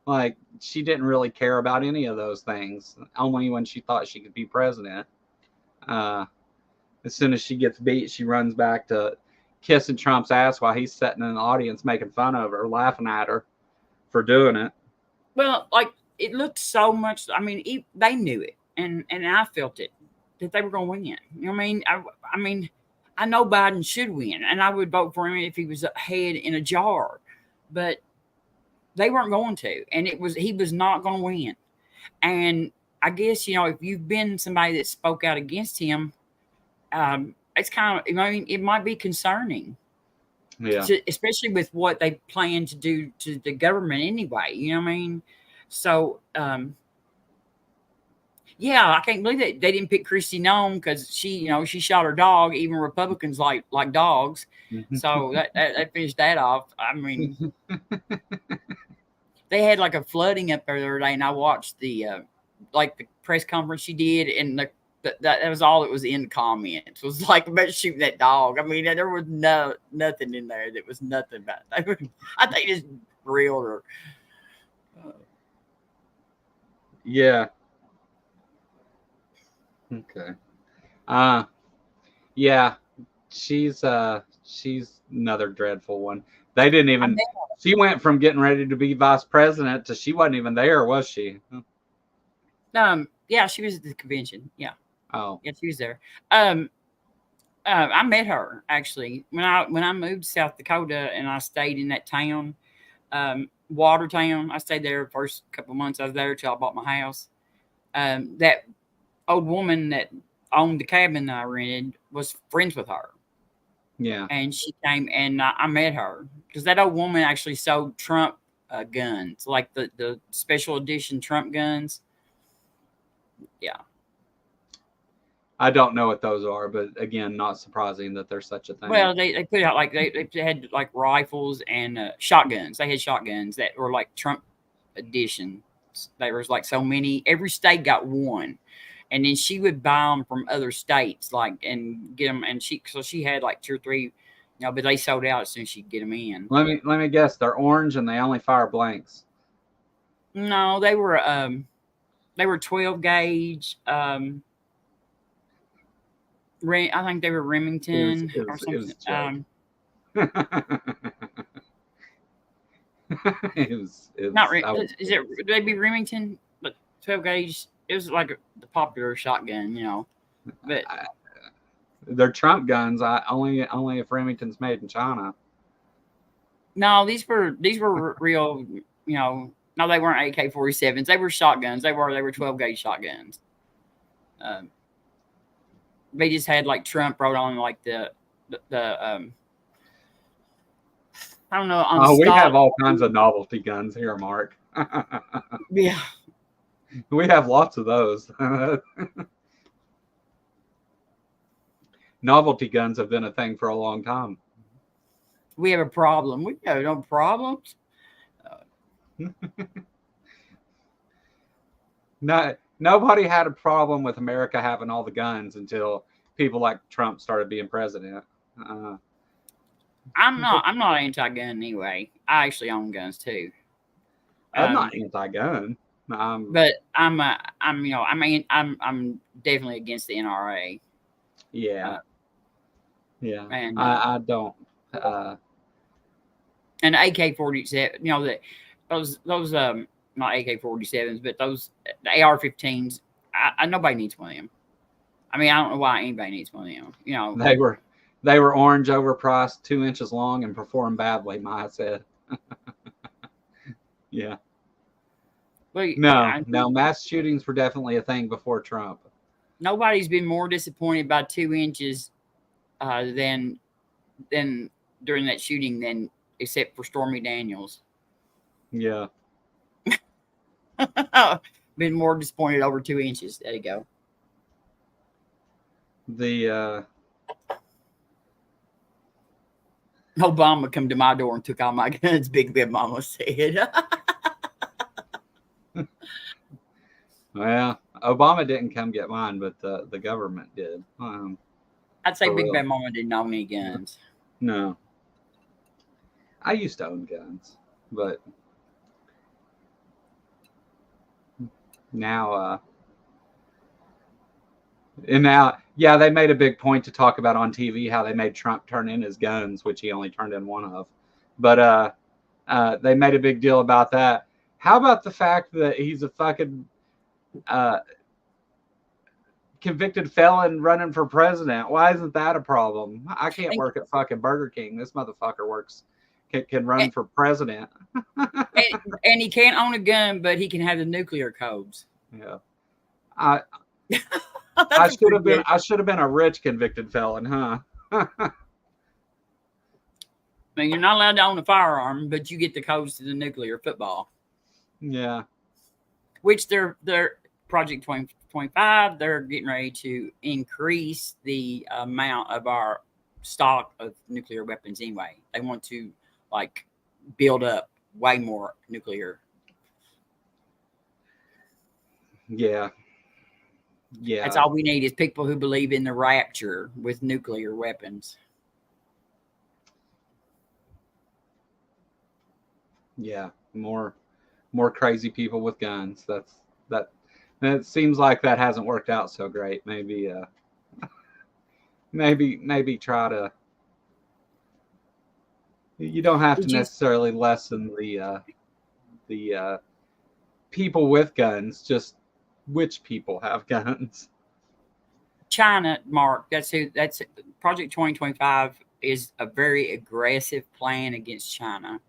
Like, she didn't really care about any of those things, only when she thought she could be president. As soon as she gets beat, she runs back to kissing Trump's ass while he's sitting in the audience making fun of her, laughing at her for doing it. Well, like, it looked so much. I mean, they knew it, and I felt it, that they were going to win. You know what I mean? I mean, I know Biden should win, and I would vote for him if he was ahead in a jar, but they weren't going to, and he was not going to win. And I guess, you know, if you've been somebody that spoke out against him, it's kind of, I mean, it might be concerning. Yeah. Especially with what they plan to do to the government anyway. You know what I mean? So, yeah, I can't believe that they didn't pick Kristi Noem because she shot her dog. Even Republicans like dogs. So that finished that off. I mean, they had like a flooding up there the other day, and I watched the press conference she did, and that was all that was in the comments. It was like about shooting that dog. I mean, there was nothing in there that was nothing about it. I think just grilled her. Yeah. Okay. Yeah. She's another dreadful one. They didn't even. She went from getting ready to be vice president to she wasn't even there, was she? Yeah, she was at the convention. Yeah. Oh. Yeah, she was there. I met her actually when I moved to South Dakota, and I stayed in that town, Watertown. I stayed there the first couple of months I was there till I bought my house. That old woman that owned the cabin that I rented was friends with her. Yeah. And she came, and I met her because that old woman actually sold Trump guns, like the special edition Trump guns. Yeah. I don't know what those are, but again, not surprising that there's such a thing. Well, they put out like they had like rifles and shotguns. They had shotguns that were like Trump edition. There was like so many. Every state got one, and then she would buy them from other states, like, and get them. And she had like 2 or 3, but they sold out as soon as she could get them in. Let me guess. They're orange and they only fire blanks. No, they were 12 gauge. I think they were Remington or something. Would they be Remington? But 12 gauge. It was like the popular shotgun, But they're Trump guns. Only if Remington's made in China. No, these were real. No, they weren't AK-47s. They were shotguns. They were 12 gauge shotguns. They just had like Trump wrote on like the I don't know. We have all kinds of novelty guns here, Mark. Yeah. We have lots of those. Novelty guns have been a thing for a long time. We have a problem. We have no problems. Nobody had a problem with America having all the guns until people like Trump started being president. I'm not anti-gun anyway. I actually own guns too. I'm not anti-gun. But I'm definitely against the NRA. Yeah. Yeah. And I don't. And AK-47, those not AK-47s, but those the AR-15s. Nobody needs one of them. I mean, I don't know why anybody needs one of them. They were orange, overpriced, 2 inches long, and performed badly. Maya said. Yeah. Well, no, mass shootings were definitely a thing before Trump. Nobody's been more disappointed by 2 inches than during that shooting except for Stormy Daniels. Yeah. Been more disappointed over 2 inches. There you go. The Obama come to my door and took all my guns, Big Big Mama said. Well, Obama didn't come get mine, but the government did. I'd say Big Bad Mama didn't own any guns. No. I used to own guns, but now, and now, yeah, they made a big point to talk about on TV how they made Trump turn in his guns, which he only turned in one of. But they made a big deal about that. How about the fact that he's a fucking convicted felon running for president? Why isn't that a problem? I can't work at fucking Burger King. This motherfucker can run for president. and he can't own a gun, but he can have the nuclear codes. Yeah. I should have been a rich convicted felon, huh? I mean, you're not allowed to own a firearm, but you get the codes to the nuclear football. Yeah. Which they're Project 2025, they're getting ready to increase the amount of our stock of nuclear weapons anyway. They want to like build up way more nuclear. Yeah. Yeah. That's all we need is people who believe in the rapture with nuclear weapons. Yeah. More crazy people with guns. It seems like that hasn't worked out so great. Maybe try to. You don't have to necessarily lessen the people with guns, just which people have guns. China, Mark, that's Project 2025 is a very aggressive plan against China,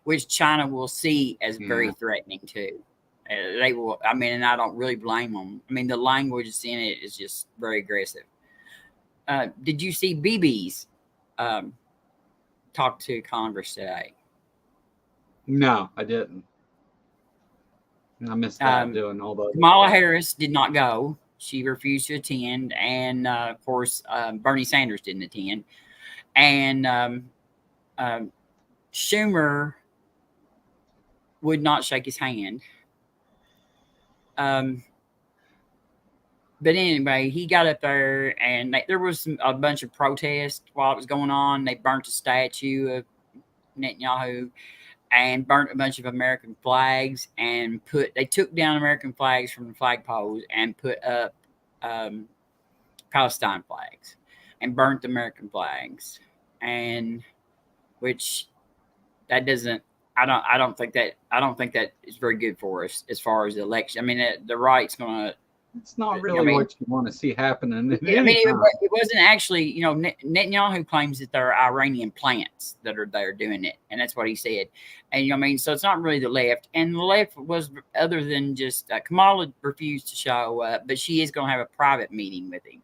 which China will see as very threatening too. They will, I mean, and I don't really blame them. I mean, the language in it is just very aggressive. Did you see BB's talk to Congress today? No, I didn't. I missed that doing all the. Kamala Harris did not go. She refused to attend, and of course, Bernie Sanders didn't attend, and Schumer would not shake his hand. But anyway, he got up there, and there was a bunch of protests while it was going on. They burnt a statue of Netanyahu and burnt a bunch of American flags, and they took down American flags from the flagpoles and put up Palestine flags and burnt American flags, and which that doesn't. I don't think that is very good for us as far as the election. I mean, the right's gonna. It's not really what you want to see happening. It wasn't actually. You know, Netanyahu claims that there are Iranian plants that are there doing it, and that's what he said. And I mean, so it's not really the left. And the left was other than just Kamala refused to show up, but she is going to have a private meeting with him.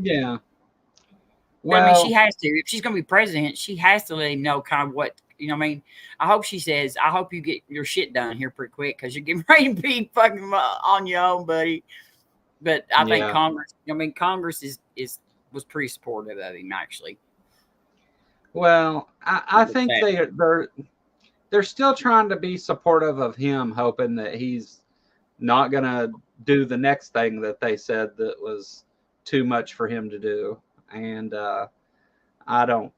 Yeah. Well, I mean, she has to. If she's going to be president, she has to let him know kind of what. You know what I mean? I hope she says, I hope you get your shit done here pretty quick because you're getting ready to be fucking on your own, buddy. But I think Congress was pretty supportive of him, actually. Well, I think they're still trying to be supportive of him, hoping that he's not going to do the next thing that they said that was too much for him to do. And I don't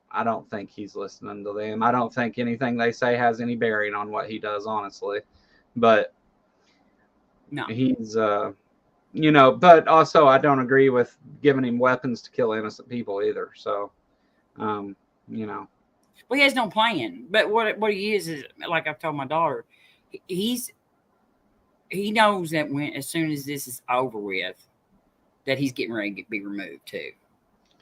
think he's listening to them. I don't think anything they say has any bearing on what he does, honestly. But no, he's, but also I don't agree with giving him weapons to kill innocent people either. So, Well, he has no plan. But what he is like I've told my daughter, he knows that as soon as this is over with, that he's getting ready to be removed too.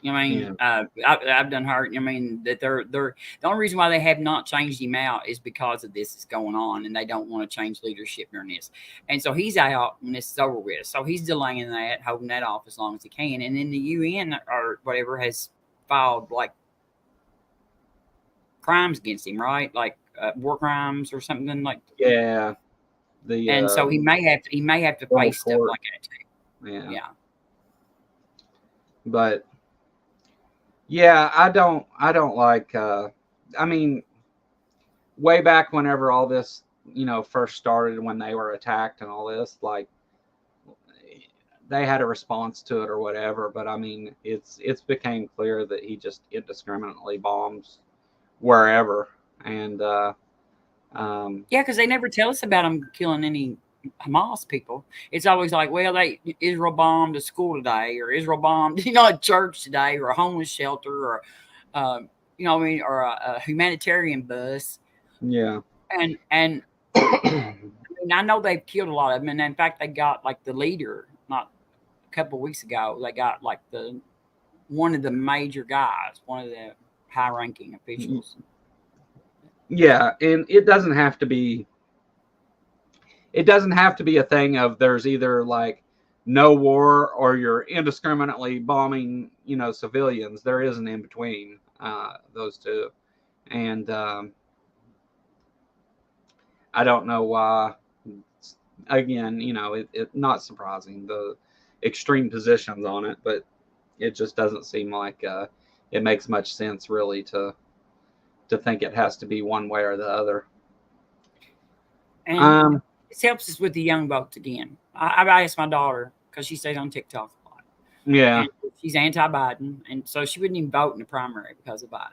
You know what I mean? I've done heard. I mean that they're the only reason why they have not changed him out is because of this is going on, and they don't want to change leadership during this. And so he's out when this is over with. So he's delaying that, holding that off as long as he can. And then the UN or whatever has filed like crimes against him, right? Like war crimes or something like. Yeah. And so he may have to face stuff like that too. Yeah. But. Yeah, I don't like, I mean, way back whenever all this, first started, when they were attacked and all this, like, they had a response to it or whatever. But I mean, it's became clear that he just indiscriminately bombs wherever. And, because they never tell us about him killing any Hamas people. It's always like, well, Israel bombed a school today, or Israel bombed, a church today, or a homeless shelter, or or a humanitarian bus. Yeah. And I know they've killed a lot of them, and in fact, they got like the leader not a couple of weeks ago. They got like one of the major guys, one of the high-ranking officials. Yeah, and it doesn't have to be. It doesn't have to be a thing of there's either like no war or you're indiscriminately bombing, civilians. There is an in between those two, and I don't know why. Again, it not surprising the extreme positions on it, but it just doesn't seem like it makes much sense really to think it has to be one way or the other. And this helps us with the young votes again. I asked my daughter because she stays on TikTok a lot. Yeah, and she's anti-Biden, and so she wouldn't even vote in the primary because of Biden.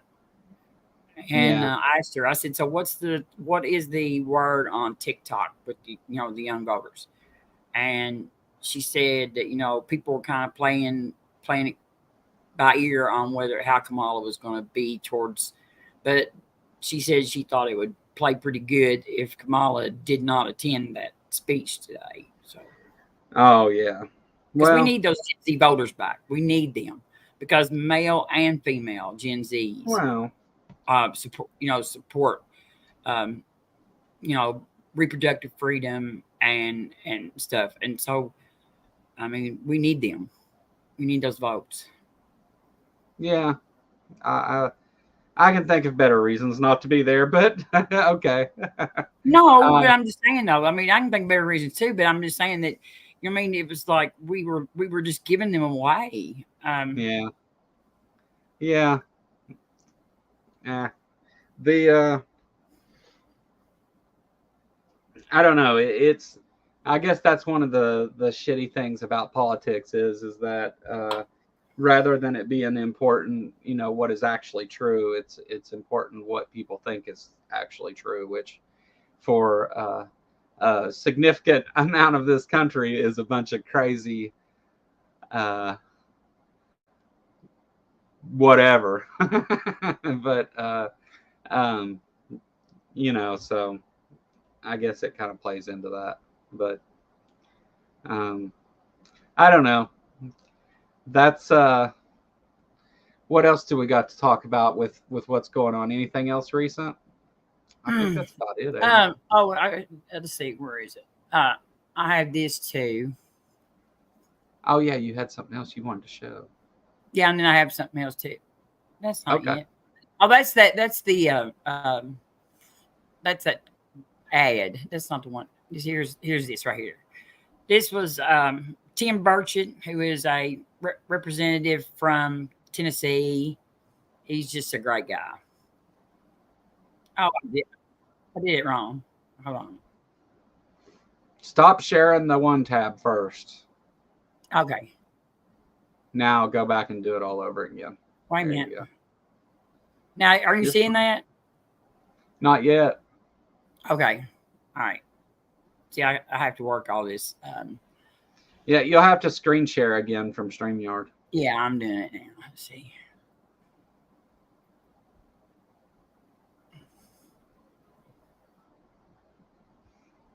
And I asked her, I said, so what is the word on TikTok with the young voters? And she said that, people were kind of playing it by ear on how Kamala was going to be towards, but she said she thought it would play pretty good if Kamala did not attend that speech today. So, oh yeah, because we need those Gen Z voters back. We need them because male and female Gen Zs. Wow. Support, reproductive freedom and stuff. And so, I mean, we need them. We need those votes. Yeah, I can think of better reasons not to be there, but okay. No, but I'm just saying though. I mean, I can think of better reasons too, but I'm just saying that. I mean, it was like we were just giving them away. Yeah. I don't know. I guess that's one of the shitty things about politics is that rather than it being important, what is actually true, it's important what people think is actually true, which for a significant amount of this country is a bunch of crazy whatever. But so I guess it kind of plays into that. But I don't know. That's what else do we got to talk about with what's going on? Anything else recent? I think that's about it. Let's see, where is it? I have this too. Oh yeah, you had something else you wanted to show. Yeah, and then I have something else too. That's not yet. Oh, that's that. That's the that's that ad. That's not the one. Here's this right here. This was Tim Burchett, who is a representative from Tennessee. He's just a great guy. Oh, I did it wrong. Hold on. Stop sharing the one tab first. Okay. Now go back and do it all over again. Wait a minute. Now, are you seeing that? Not yet. Okay. All right. See, I have to work all this. Yeah, you'll have to screen share again from StreamYard. Yeah, I'm doing it now. Let's see.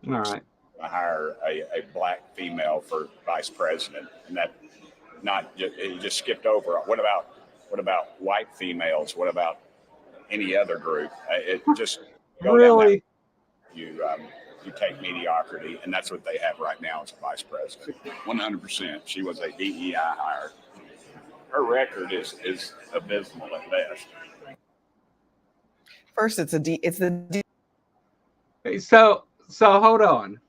All right. I hire a black female for vice president, and that it just skipped over. What about white females? What about any other group? It just really. You take mediocrity, and that's what they have right now as a vice president. 100%. She was a DEI hire. Her record is abysmal at best. First, it's the. So hold on.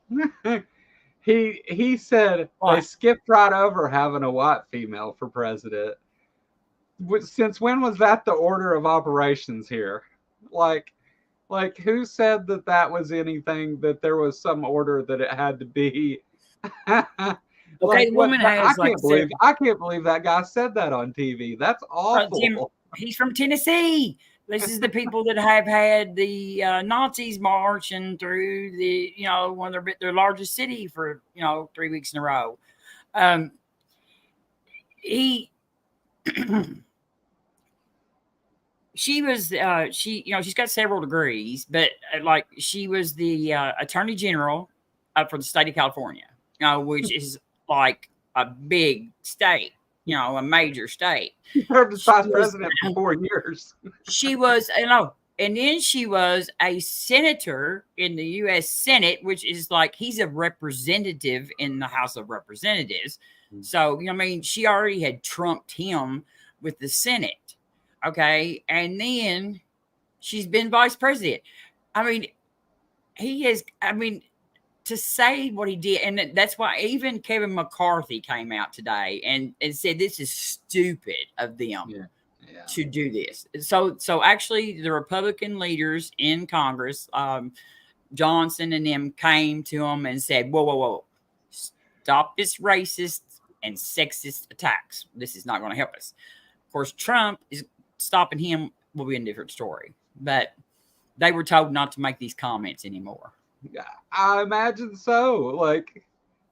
He said they skipped right over having a white female for president. Since when was that the order of operations here? Like who said that was anything, that there was some order that it had to be? Okay, woman has I can't believe that guy said that on TV. That's awful. He's from Tennessee. This is the people that have had the Nazis marching through the, one of their largest city for, 3 weeks in a row. She was, she's got several degrees, but like she was the attorney general for the state of California, which is like a big state, a major state. She served as vice president for 4 years. She was, and then she was a senator in the U.S. Senate, which is like he's a representative in the House of Representatives. So, she already had trumped him with the Senate. Okay. And then she's been vice president. To say what he did. And that's why even Kevin McCarthy came out today and said, this is stupid of them to do this. So actually the Republican leaders in Congress, Johnson and them came to him and said, whoa, stop this racist and sexist attacks. This is not going to help us. Of course, Trump is stopping him will be a different story, but they were told not to make these comments anymore. Yeah, I imagine so. Like,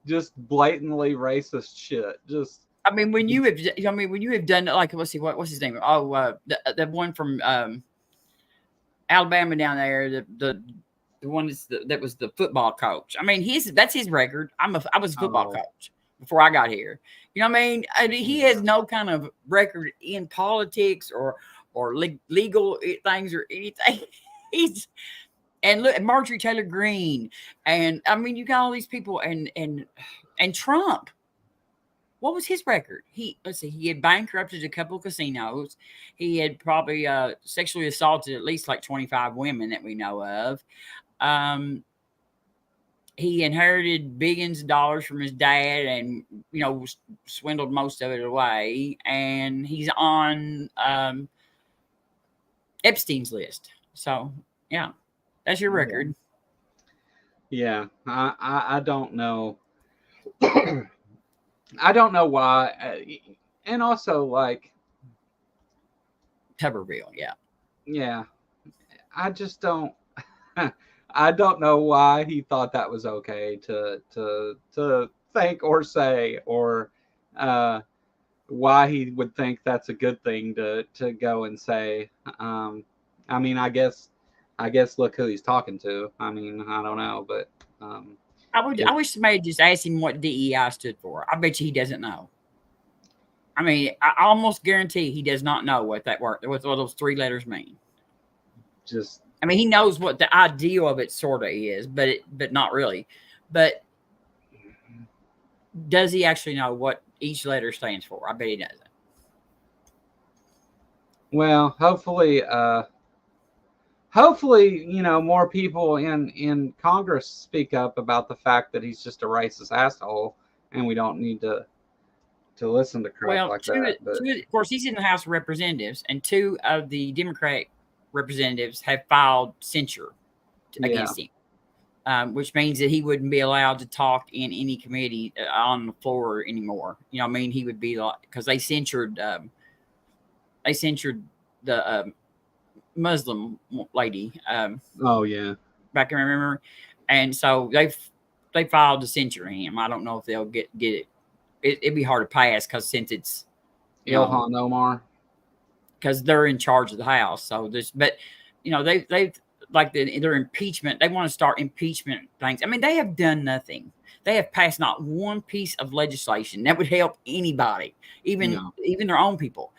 just blatantly racist shit. Just, when you have done, like, let's see, what's his name? Oh, the one from Alabama down there, the one that was the football coach. That's his record. I was a football coach before I got here. And he has no kind of record in politics or legal things or anything. And look, Marjorie Taylor Greene, and you got all these people, and Trump. What was his record? He had bankrupted a couple of casinos. He had probably sexually assaulted at least like 25 women that we know of. He inherited billions of dollars from his dad and, swindled most of it away. And he's on Epstein's list. So, yeah, that's your record. Yeah, I don't know. I don't know why. And also, like, Tuberville, yeah. I just don't. I don't know why he thought that was okay to think or say, or why he would think that's a good thing to go and say. I guess look who he's talking to. I don't know, but I wish somebody just asked him what DEI stood for. I bet you he doesn't know. I almost guarantee he does not know what those 3 letters mean. Just. He knows what the ideal of it sort of is, but not really. But does he actually know what each letter stands for? I bet he doesn't. Well, hopefully, more people in Congress speak up about the fact that he's just a racist asshole, and we don't need to listen to crap like that. Of course, he's in the House of Representatives, and 2 of the Democratic representatives have filed censure against him, which means that he wouldn't be allowed to talk in any committee on the floor anymore. He would be like, because they censured the Muslim lady. Back in remember, and so they filed to censure him. I don't know if they'll get it. It'd be hard to pass because since it's Ilhan Omar. Because they're in charge of the House. So they've like their impeachment. They want to start impeachment things. They have done nothing. They have passed not one piece of legislation that would help anybody, even their own people.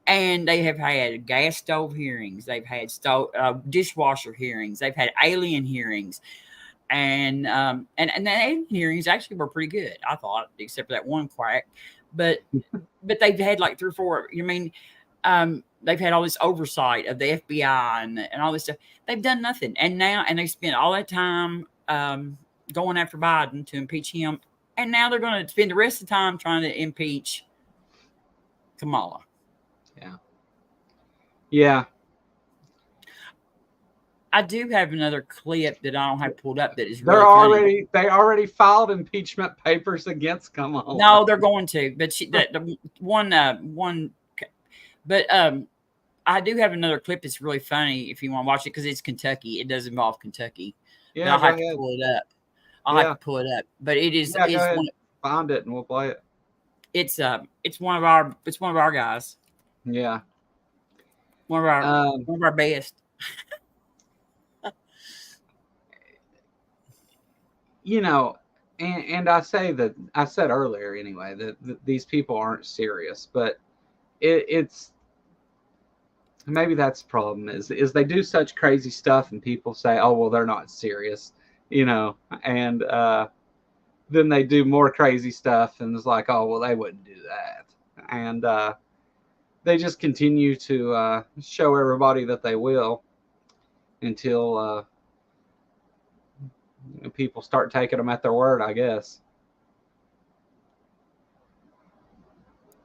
And they have had gas stove hearings. They've had dishwasher hearings. They've had alien hearings, and the alien hearings actually were pretty good, I thought, except for that one quack. But they've had like 3 or 4. They've had all this oversight of the FBI and all this stuff. They've done nothing. And they spent all that time going after Biden to impeach him. And now they're going to spend the rest of the time trying to impeach Kamala. Yeah. I do have another clip that I don't have pulled up that is really they already filed impeachment papers against Kamala. No, they're going to. But I do have another clip that's really funny if you want to watch it because it's Kentucky. It does involve Kentucky. Yeah, I'll go have ahead. to pull it up. I'll have to pull it up. But it is. Yeah, go it's ahead. one. Find it and we'll play it. It's one of our guys. Yeah. One of our best. You know, and I said earlier anyway that these people aren't serious, but it's maybe that's the problem is they do such crazy stuff and people say, oh well, they're not serious, and then they do more crazy stuff and it's like, oh well, they wouldn't do that, and they just continue to show everybody that they will until people start taking them at their word, I guess.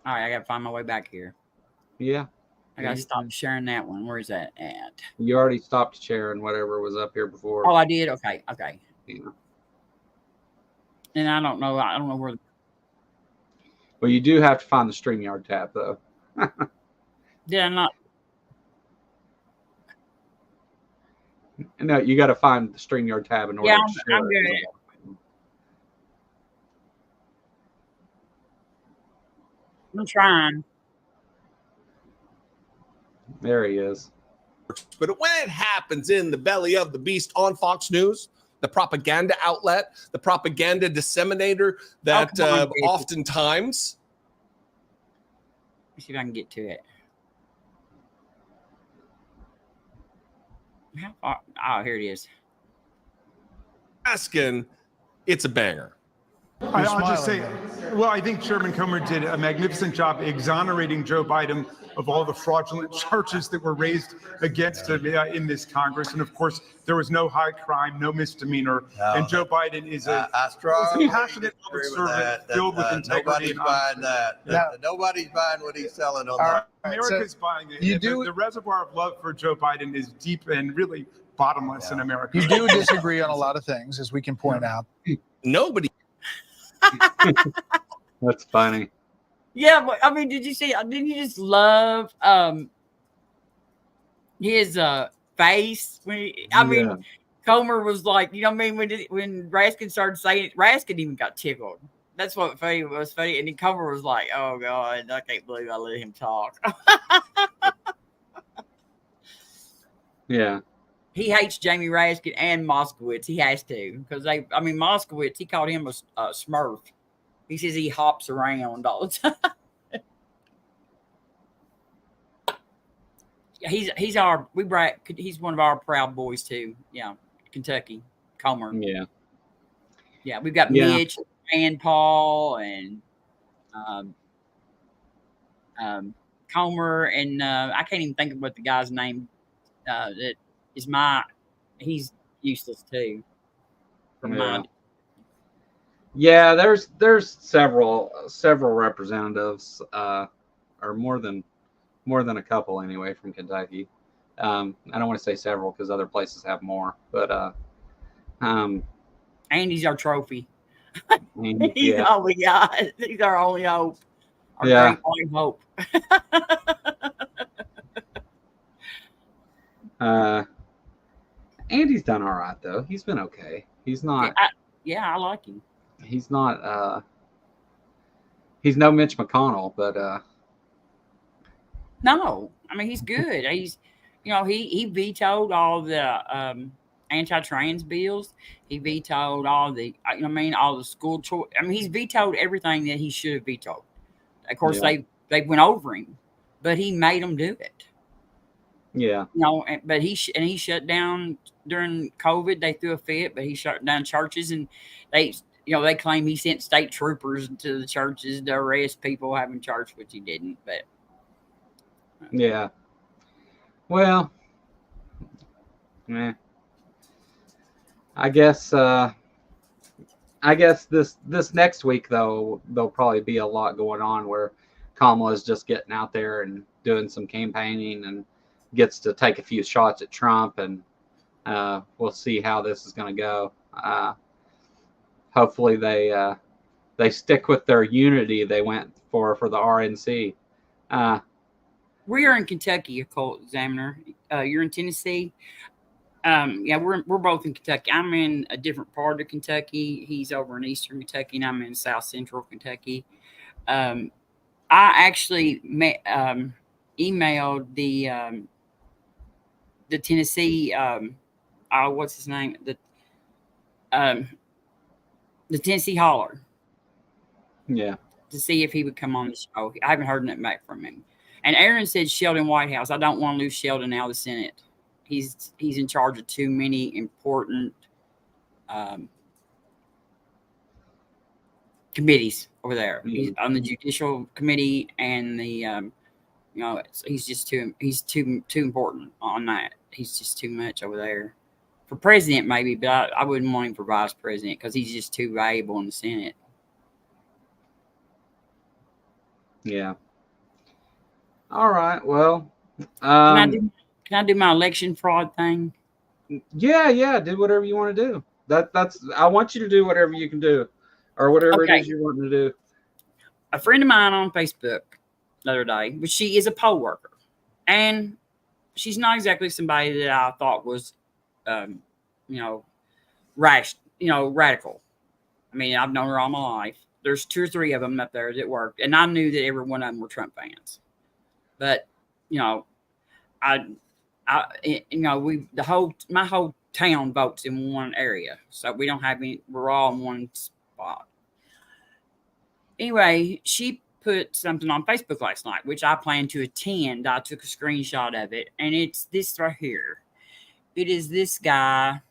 All right, I gotta find my way back here. Yeah. I gotta stop sharing that one. Where's that at? You already stopped sharing whatever was up here before. Oh, I did? Okay. Yeah. And I don't know where. Well, you do have to find the StreamYard tab, though. Did I not? No, you got to find the StreamYard tab in order to share I'm good. I'm trying. There he is. But when it happens in the belly of the beast on Fox News, the propaganda outlet, the propaganda disseminator that oftentimes... Let's see if I can get to it. Oh, here it is. Asking, it's a banger. I'll just say, well, I think Chairman Comer did a magnificent job exonerating Joe Biden of all the fraudulent charges that were raised against him in this Congress. And of course, there was no high crime, no misdemeanor. And Joe Biden is a passionate public servant filled with integrity. Nobody's buying that. Nobody's buying what he's selling on that. America's buying it. The reservoir of love for Joe Biden is deep and really bottomless in America. You do disagree on a lot of things, as we can point out. Nobody. That's funny. Yeah, but I mean, didn't you just love his face when Comer was like, when Raskin started saying it, Raskin even got tickled. That's what was funny. And then Comer was like, oh God, I can't believe I let him talk. Yeah. He hates Jamie Raskin and Moskowitz. He has to because Moskowitz, he called him a Smurf. He says he hops around all the time. He's one of our proud boys too. Yeah, Kentucky, Comer. Yeah. We've got Mitch and Paul and Comer and I can't even think of what the guy's name that is he's useless too. Yeah, there's several representatives, or more than a couple anyway from Kentucky. I don't want to say several because other places have more, but Andy's our trophy. He's He's all we got. He's our only hope. Our great only hope. Andy's done all right though. He's been okay. He's not. I like him. He's not. He's no Mitch McConnell, but. No, I mean he's good. He's, he vetoed all the anti-trans bills. He vetoed all the, all the school choice. He's vetoed everything that he should have vetoed. Of course, they went over him, but he made them do it. Yeah. But he shut down during COVID. They threw a fit, but he shut down churches, and they claim he sent state troopers to the churches to arrest people having church, which he didn't. But yeah. Well, I guess this next week though there'll probably be a lot going on where Kamala's just getting out there and doing some campaigning and gets to take a few shots at Trump, and we'll see how this is going to go. Hopefully they stick with their unity they went for the RNC. We are in Kentucky, Occult Examiner. You're in Tennessee. Yeah, we're both in Kentucky. I'm in a different part of Kentucky. He's over in Eastern Kentucky, and I'm in South Central Kentucky. I actually emailed the Tennessee. What's his name? The Tennessee Holler. Yeah. To see if he would come on the show. I haven't heard nothing back from him. And Aaron said Sheldon Whitehouse. I don't want to lose Sheldon out of the Senate. He's in charge of too many important committees over there. He's on the Judicial Committee and the he's too important on that. He's just too much over there. For president, maybe, but I wouldn't want him for vice president because he's just too valuable in the Senate. Yeah. All right. Well, Can I do my election fraud thing? Yeah. Do whatever you want to do. That's. I want you to do whatever you can do, or whatever it is you want to do. A friend of mine on Facebook the other day, but she is a poll worker, and she's not exactly somebody that I thought was, radical. I mean, I've known her all my life. There's 2 or 3 of them up there that worked, and I knew that every one of them were Trump fans. But my whole town votes in one area, so we don't have any. We're all in one spot. Anyway, she put something on Facebook last night, which I plan to attend. I took a screenshot of it, and it's this right here. It is this guy.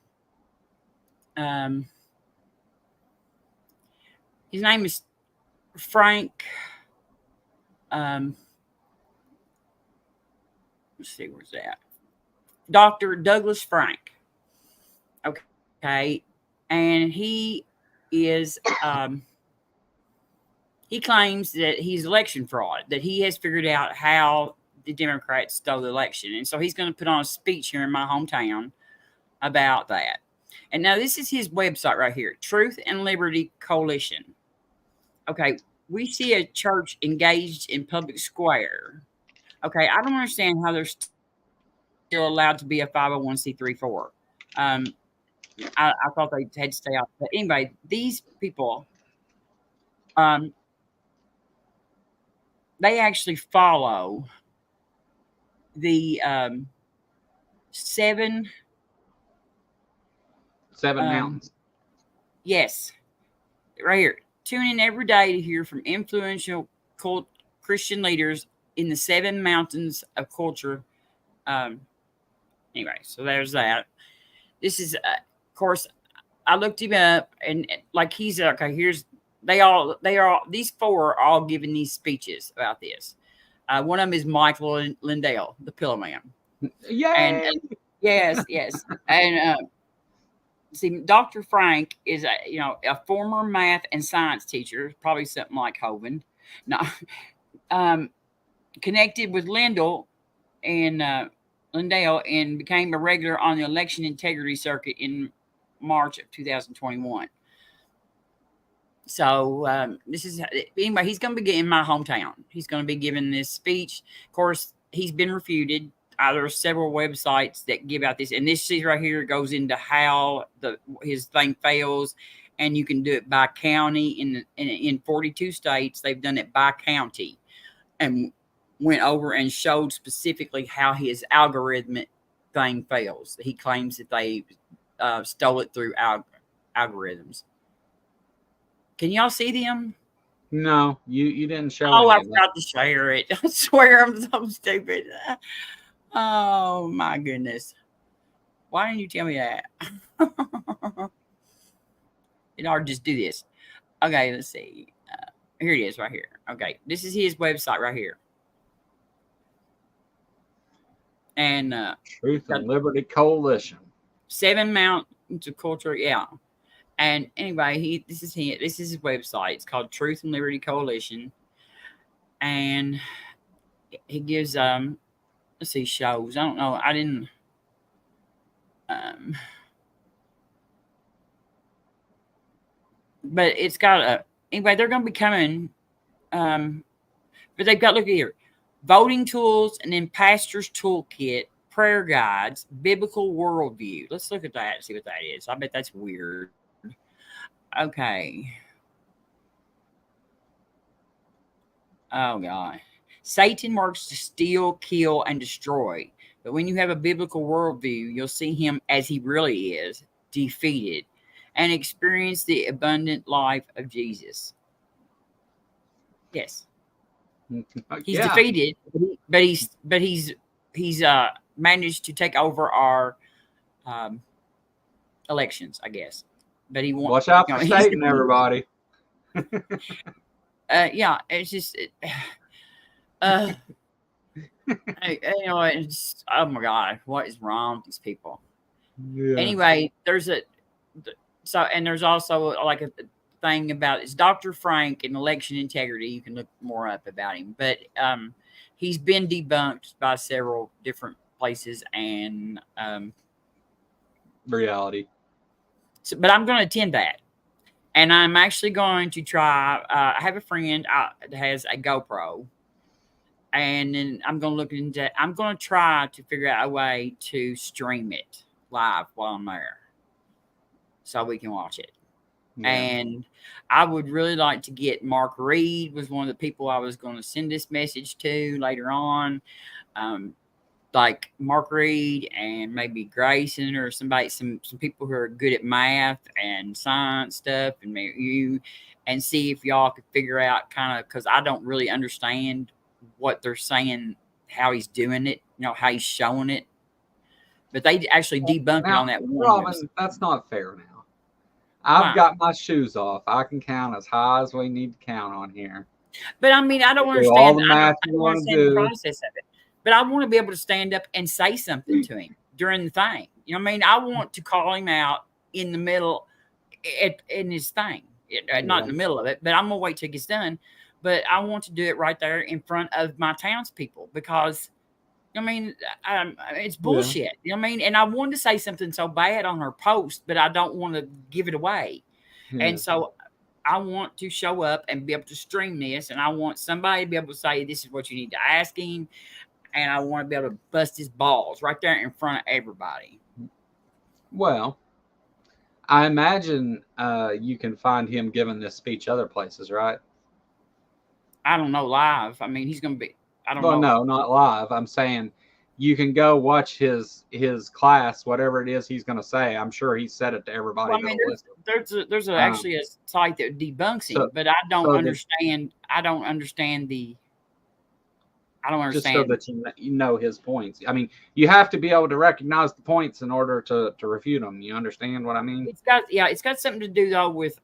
His name is Frank. Let's see, where's that? Dr. Douglas Frank. Okay. And he is, he claims that he's election fraud, that he has figured out how the Democrats stole the election. And so he's going to put on a speech here in my hometown about that. And now this is his website right here, Truth and Liberty Coalition. Okay. We see a church engaged in public square. Okay. I don't understand how they're still allowed to be a 501c3. I thought they had to stay out. But anyway, these people, they actually follow the 7 mountains. Yes, right here. Tune in every day to hear from influential Christian leaders in the 7 mountains of culture. Anyway, so there's that. This is, of course, I looked him up, and like he's okay. These 4 are all giving these speeches about this. One of them is Michael Lindell, the Pillow Man. Yay! And yes, and see, Dr. Frank is a former math and science teacher, probably something like Hovind. No, connected with Lindell and Lindell and became a regular on the election integrity circuit in March of 2021. So this is anyway. He's going to be in my hometown. He's going to be giving this speech. Of course, he's been refuted. There are several websites that give out this, and this right here goes into how his thing fails, and you can do it by county. In 42 states, they've done it by county, and went over and showed specifically how his algorithmic thing fails. He claims that they stole it through algorithms. Can y'all see them? No, you didn't show. Oh, I forgot to share it. I swear I'm so stupid. Oh my goodness! Why didn't you tell me that? It ought to just do this. Okay, let's see. Here it is, right here. Okay, this is his website right here. And Truth and Liberty Coalition. 7 mountains of culture, yeah. And anyway, this is his website. It's called Truth and Liberty Coalition, and he gives let's see, shows. I don't know. I didn't but it's got anyway. They're going to be coming, but they've got, look here, voting tools, and then pastor's toolkit, prayer guides, biblical worldview. Let's look at that and see what that is. I bet that's weird. Okay. Oh, God. Satan works to steal, kill, and destroy. But when you have a biblical worldview, you'll see him as he really is, defeated, and experience the abundant life of Jesus. Yes. He's defeated, but he's managed to take over our elections, I guess. But he wants watch out for Satan, everybody. Yeah, it's just it's, oh my God, what is wrong with these people? Yeah. Anyway, there's also like a thing about it's Dr. Frank and election integrity. You can look more up about him, but he's been debunked by several different places and reality. So, but I'm going to attend that, and I'm actually going to try. I have a friend that has a GoPro, and then I'm going to look into. I'm going to try to figure out a way to stream it live while I'm there, so we can watch it. Yeah. And I would really like to get Mark Reed was one of the people I was going to send this message to later on. Like Mark Reed and maybe Grayson or somebody, some people who are good at math and science stuff, and maybe you, and see if y'all could figure out kind of, because I don't really understand what they're saying, how he's doing it, how he's showing it. But they actually debunked it on that one. Robin, that's not fair now. I've got my shoes off. I can count as high as we need to count on here. But I mean, I don't understand. All the math I don't understand the process of it. But I want to be able to stand up and say something to him during the thing. You know what I mean? I want to call him out in the middle in his thing. Not in the middle of it, but I'm going to wait till it gets done. But I want to do it right there in front of my townspeople because, I mean, it's bullshit. Yeah. You know what I mean? And I wanted to say something so bad on her post, but I don't want to give it away. Yeah. And so I want to show up and be able to stream this. And I want somebody to be able to say, this is what you need to ask him. And I want to be able to bust his balls right there in front of everybody. Well, I imagine you can find him giving this speech other places, right? I don't know, live. I mean, he's going to be, I don't know. No, not live. I'm saying you can go watch his class, whatever it is he's going to say. I'm sure he said it to everybody. Well, I mean, there's actually a site that debunks him, but I don't understand. I don't understand. Just so that you know his points. I mean, you have to be able to recognize the points in order to refute them. You understand what I mean? It's got something to do though with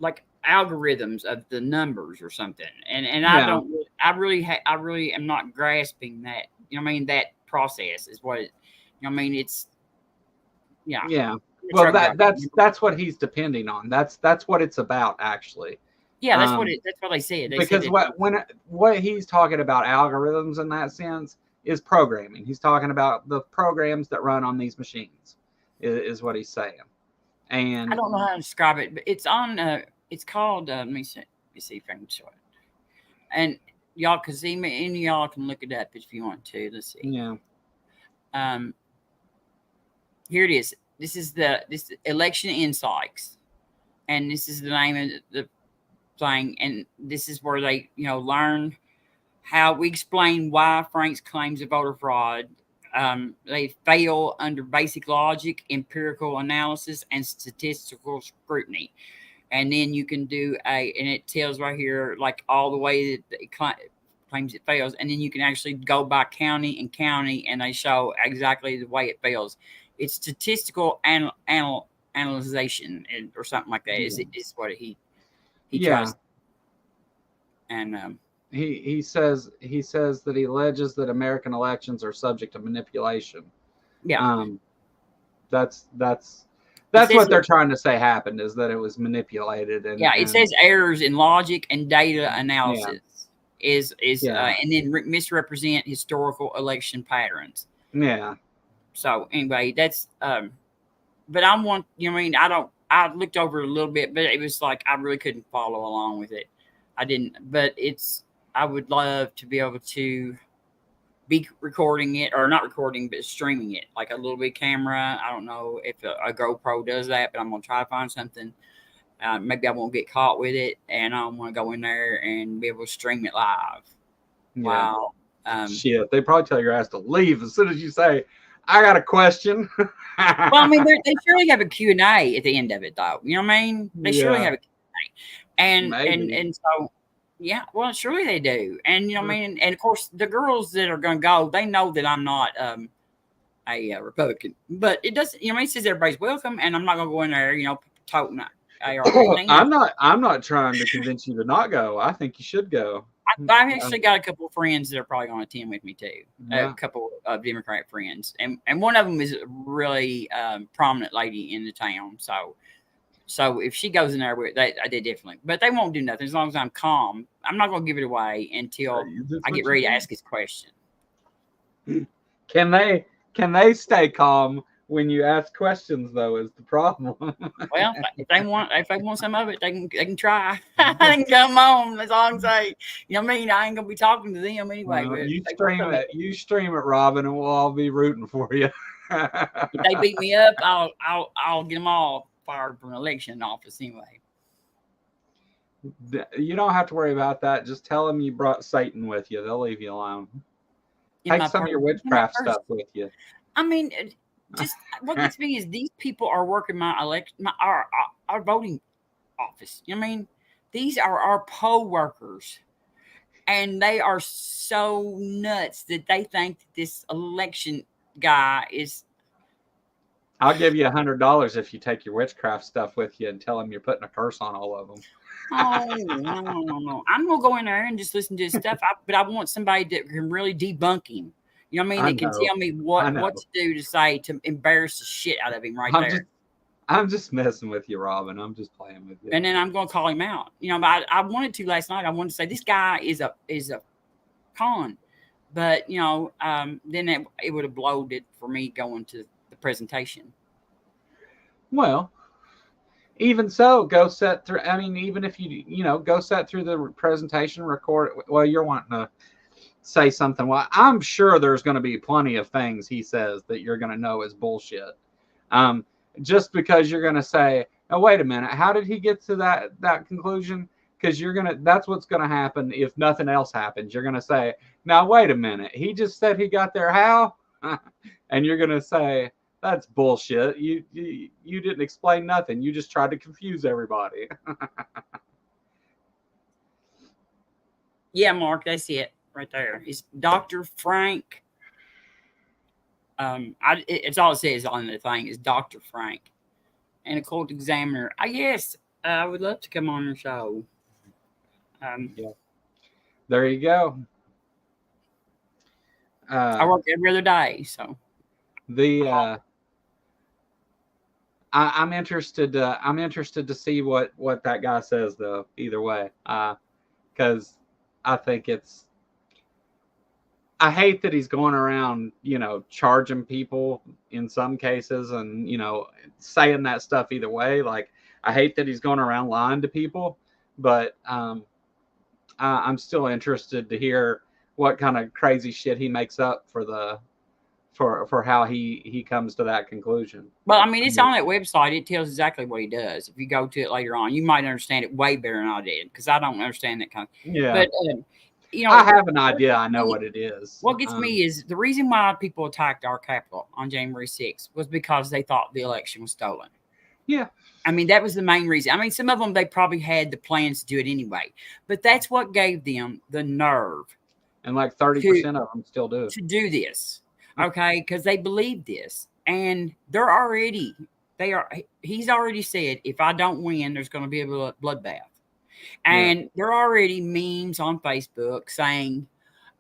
like algorithms of the numbers or something. And I really am not grasping that. You know what I mean? That process is what it. You know what I mean? It's yeah. Well, that's what he's depending on. That's what it's about actually. Yeah, that's what they said. Because what he's talking about algorithms in that sense is programming. He's talking about the programs that run on these machines, is what he's saying. And I don't know how to describe it, but it's on. It's called. Let me see if I can show it. And y'all can see me. Any of y'all can look it up if you want to. Let's see. Yeah. Here it is. This is Election Insights, and this is the name of the thing, and this is where they learn how we explain why Frank's claims of voter fraud they fail under basic logic, empirical analysis, and statistical scrutiny. And then you can do and it tells right here like all the way that it claims it fails, and then you can actually go by county, and they show exactly the way it fails. It's statistical analyzation or something like that. Is what he tries. And he says that he alleges that American elections are subject to manipulation. Yeah. That's what they're trying to say happened, is that it was manipulated. And it says errors in logic and data analysis and then misrepresent historical election patterns. Yeah. So anyway, that's but I want, I looked over it a little bit, but it was like I really couldn't follow along with it. I didn't, but it's I would love to be able to be recording it, or not recording, but streaming it, like a little bit camera. I don't know if a GoPro does that, but I'm gonna try to find something. Maybe I won't get caught with it, and I want to go in there and be able to stream it live. Yeah. Wow. Shit, they probably tell your ass to leave as soon as you say, "I got a question." Well, I mean, they surely have a Q&A at the end of it, though. You know what I mean? They surely have a Q&A. And so, yeah, well, surely they do. And, you know what I mean? And, of course, the girls that are going to go, they know that I'm not a Republican. But it doesn't, you know what I mean? It says everybody's welcome, and I'm not going to go in there, you know, toting AR-15. I'm not trying to convince you to not go. I think you should go. I've actually got a couple of friends that are probably going to attend with me, too. Yeah. A couple of Democrat friends. And one of them is a really prominent lady in the town. So if she goes in there, they definitely. But they won't do nothing as long as I'm calm. I'm not going to give it away until I get ready to ask his question. Can they stay calm when you ask questions, though, is the problem. Well, if they want some of it, they can try. They can come on. That's all I can say. You know what I mean? I ain't gonna be talking to them anyway. Well, you stream it, Robin, and we'll all be rooting for you. If they beat me up, I'll get them all fired from an election office anyway. You don't have to worry about that. Just tell them you brought Satan with you. They'll leave you alone. Take some of your witchcraft stuff with you. I mean, just what gets me is these people are working our voting office. You know what I mean? These are our poll workers, and they are so nuts that they think that this election guy is. I'll give you $100 if you take your witchcraft stuff with you and tell them you're putting a curse on all of them. Oh, no. I'm going to go in there and just listen to his stuff. But I want somebody that can really debunk him. You know what I mean? They can tell me what to do to say to embarrass the shit out of him there. I'm just messing with you, Robin. I'm just playing with you. And then I'm going to call him out. You know, but I wanted to last night. I wanted to say this guy is a con. But, you know, then it would have blowed it for me going to the presentation. Well, even so, go set through. I mean, even if you go set through the presentation, record it. Well, you're wanting to say something. Well, I'm sure there's going to be plenty of things he says that you're going to know is bullshit. Just because you're going to say, "Oh, wait a minute, how did he get to that conclusion?" Because that's what's going to happen if nothing else happens. You're going to say, "Now, wait a minute, he just said he got there how?" And you're going to say, "That's bullshit. You didn't explain nothing. You just tried to confuse everybody." Yeah, Mark, that's it right there. It's Dr. Frank. It's all it says on the thing is Dr. Frank, and a court examiner. Yes, I would love to come on your show. Yeah. There you go. I work every other day, so. I'm interested. I'm interested to see what that guy says, though. Either way, because I think I hate that he's going around, charging people in some cases, and saying that stuff either way. Like, I hate that he's going around lying to people, but I'm still interested to hear what kind of crazy shit he makes up for how he comes to that conclusion. Well, I mean, it's on that website. It tells exactly what he does. If you go to it later on, you might understand it way better than I did, because I don't understand that kind of. Yeah. But I have an idea. I know what it is. What gets me is the reason why people attacked our Capitol on January 6th was because they thought the election was stolen. Yeah. I mean, that was the main reason. I mean, some of them, they probably had the plans to do it anyway, but that's what gave them the nerve. And like 30% of them still do. To do this. Okay, because they believe this, and he's already said, if I don't win, there's going to be a bloodbath. And there are already memes on Facebook saying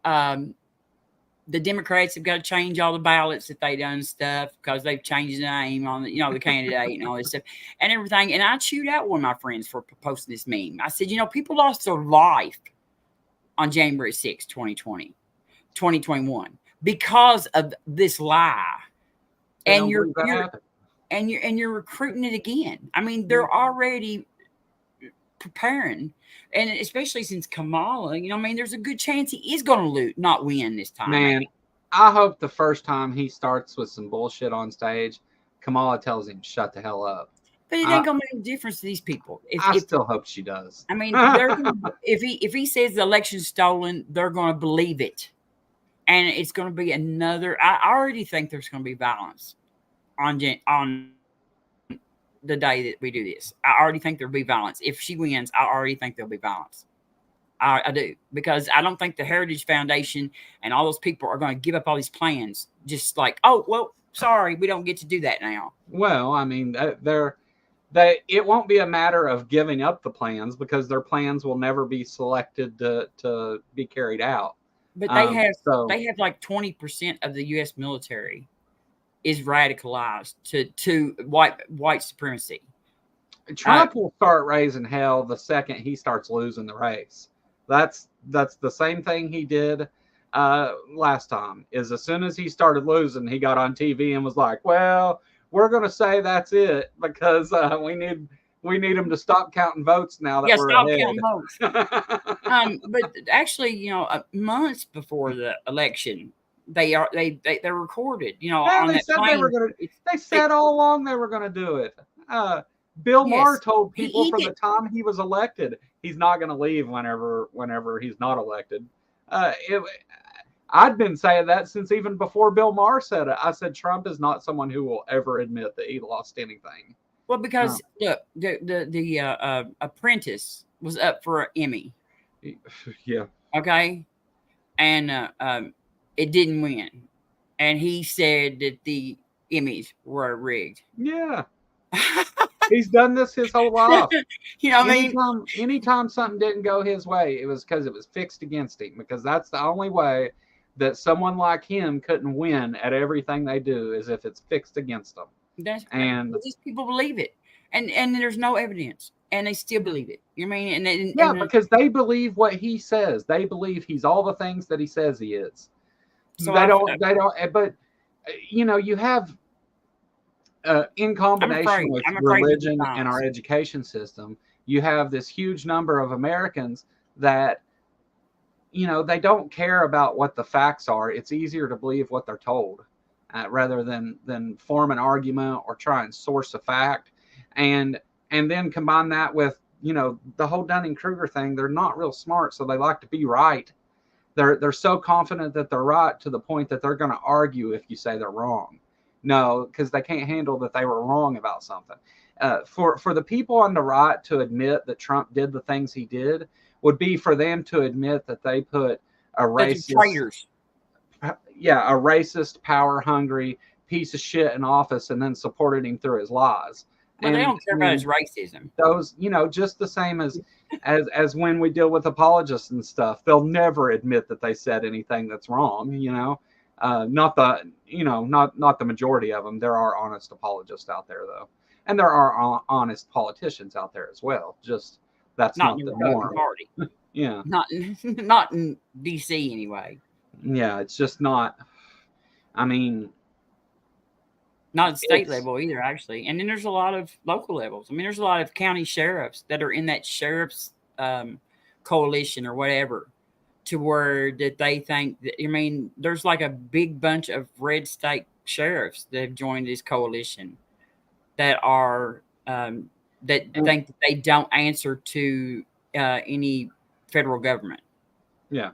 the Democrats have got to change all the ballots that they done stuff because they've changed the name on the candidate and all this stuff and everything. And I chewed out one of my friends for posting this meme. I said, people lost their life on January 6, 2021 because of this lie. And you're recruiting it again. I mean, they're already preparing, and especially since Kamala, you know, I mean, there's a good chance he is going to not win this time. Man, maybe. I hope the first time he starts with some bullshit on stage, Kamala tells him shut the hell up. But it ain't gonna make a difference to these people. I still hope she does. I mean, if he says the election's stolen, they're gonna believe it, and it's gonna be another. I already think there's gonna be violence on the day that we do this. I already think there'll be violence. If she wins, I already think there'll be violence. I do, because I don't think the Heritage Foundation and all those people are going to give up all these plans. Just like, oh well, sorry, we don't get to do that now. Well, I mean, it won't be a matter of giving up the plans, because their plans will never be selected to be carried out. But they have like 20% of the U.S. military is radicalized to white supremacy. Trump will start raising hell the second he starts losing the race. That's the same thing he did last time. Is as soon as he started losing, he got on TV and was like, well, we're going to say that's it, because we need him to stop counting votes now that we're stop ahead. Counting votes. But actually, you know, months before the election, they're recorded. You know, on they that said plane. They said all along they were going to do it. Bill Maher told people from the time he was elected, he's not going to leave whenever he's not elected. I'd been saying that since even before Bill Maher said it. I said Trump is not someone who will ever admit that he lost anything. Well, because look, the Apprentice was up for an Emmy. Yeah. Okay. And it didn't win, and he said that the Emmys were rigged. Yeah. He's done this his whole life. You know what I mean? Anytime something didn't go his way, it was because it was fixed against him, because that's the only way that someone like him couldn't win at everything they do, is if it's fixed against them. But these people believe it, and there's no evidence, and they still believe it. You know what I mean? Because they believe what he says. They believe he's all the things that he says he is. So they don't. But you know, you have in combination with religion and our education system, you have this huge number of Americans that, you know, they don't care about what the facts are. It's easier to believe what they're told rather than form an argument or try and source a fact. And then combine that with, you know, the whole Dunning-Kruger thing. They're not real smart, so they like to be right. They're so confident that they're right to the point that they're going to argue if you say they're wrong. No, because they can't handle that they were wrong about something. For the people on the right to admit that Trump did the things he did would be for them to admit that they put a racist, a racist, power-hungry piece of shit in office and then supported him through his lies. Well, they don't care about his racism. Those, you know, just the same as when we deal with apologists and stuff, they'll never admit that they said anything that's wrong. You know, not the majority of them. There are honest apologists out there, though, and there are honest politicians out there as well. Just that's not the norm. Party. Yeah, not in DC anyway. Yeah, it's just not. I mean. Not at state level either, actually. And then there's a lot of local levels. I mean, there's a lot of county sheriffs that are in that sheriff's coalition or whatever, to where that they think that, I mean, there's like a big bunch of red state sheriffs that have joined this coalition that are that think that they don't answer to any federal government. Yeah.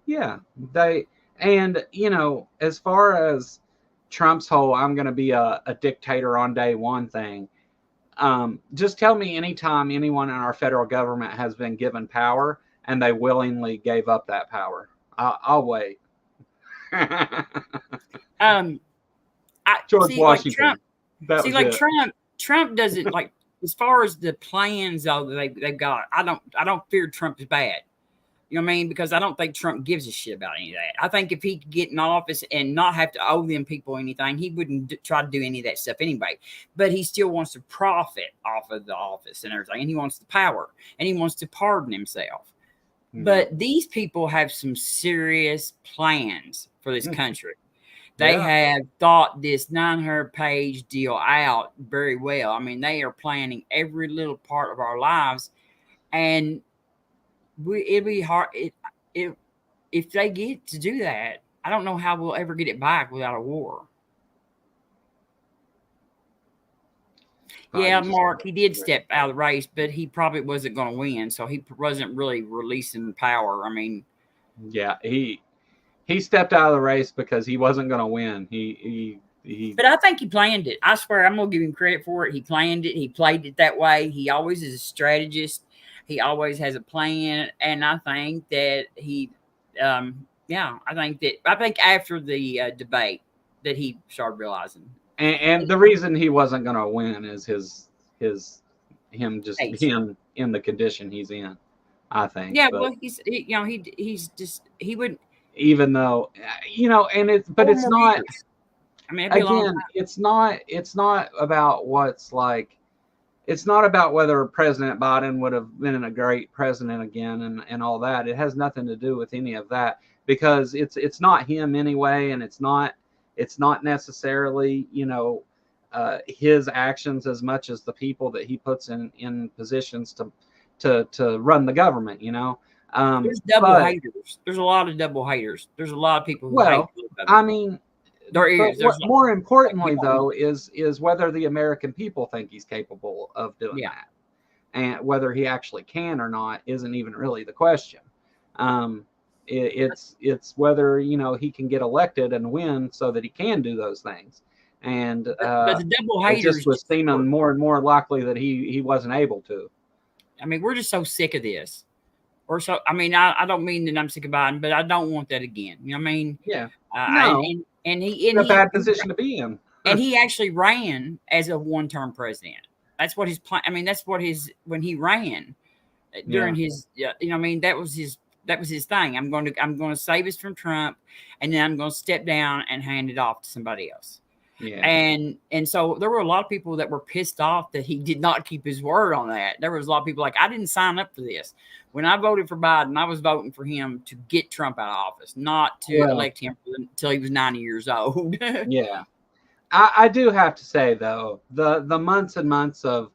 Yeah. And, you know, as far as Trump's whole "I'm going to be a dictator on day one" thing, just tell me anytime anyone in our federal government has been given power and they willingly gave up that power. I'll wait. George Washington. Trump doesn't like, as far as the plans though that they've got. I don't fear Trump is bad. You know what I mean? Because I don't think Trump gives a shit about any of that. I think if he could get in office and not have to owe them people anything, he wouldn't try to do any of that stuff anyway. But he still wants to profit off of the office and everything. And he wants the power. And he wants to pardon himself. But these people have some serious plans for this country. They have thought this 900-page deal out very well. I mean, they are planning every little part of our lives and it'd be hard. If they get to do that, I don't know how we'll ever get it back without a war. Yeah, Mark, he did step out of the race, but he probably wasn't going to win, so he wasn't really releasing power. I mean, yeah, he stepped out of the race because he wasn't going to win. But I think he planned it. I swear, I'm going to give him credit for it. He planned it. He played it that way. He always is a strategist. He always has a plan, and I think that he, I think after the debate that he started realizing. And the reason he wasn't going to win is him just being in the condition he's in, I think. Yeah, but, well, he would. Even though, and it's not. Years. I mean, again, it's not about what's like. It's not about whether President Biden would have been a great president again and all that. It has nothing to do with any of that, because it's not him anyway, and it's not necessarily, his actions as much as the people that he puts in positions to run the government, There's double haters. There's a lot of double haters. There's a lot of people who hate. I mean, there is. What more importantly, though, is whether the American people think he's capable of doing that. And whether he actually can or not isn't even really the question. It's whether he can get elected and win so that he can do those things. And but the double haters it just was seeming more and more likely that he wasn't able to. I mean, we're just so sick of this. Or so. I mean, I don't mean that I'm sick of Biden, but I don't want that again. You know what I mean? Yeah. No. And he in a bad position to be in. And he actually ran as a one-term president. That's what his plan. I mean, that's what when he ran during his. I mean, that was his thing. I'm going to save us from Trump, and then I'm going to step down and hand it off to somebody else. Yeah. And so there were a lot of people that were pissed off that he did not keep his word on that. There was a lot of people like, I didn't sign up for this. When I voted for Biden, I was voting for him to get Trump out of office, not to elect him until he was 90 years old. Yeah. I do have to say, though, the months and months of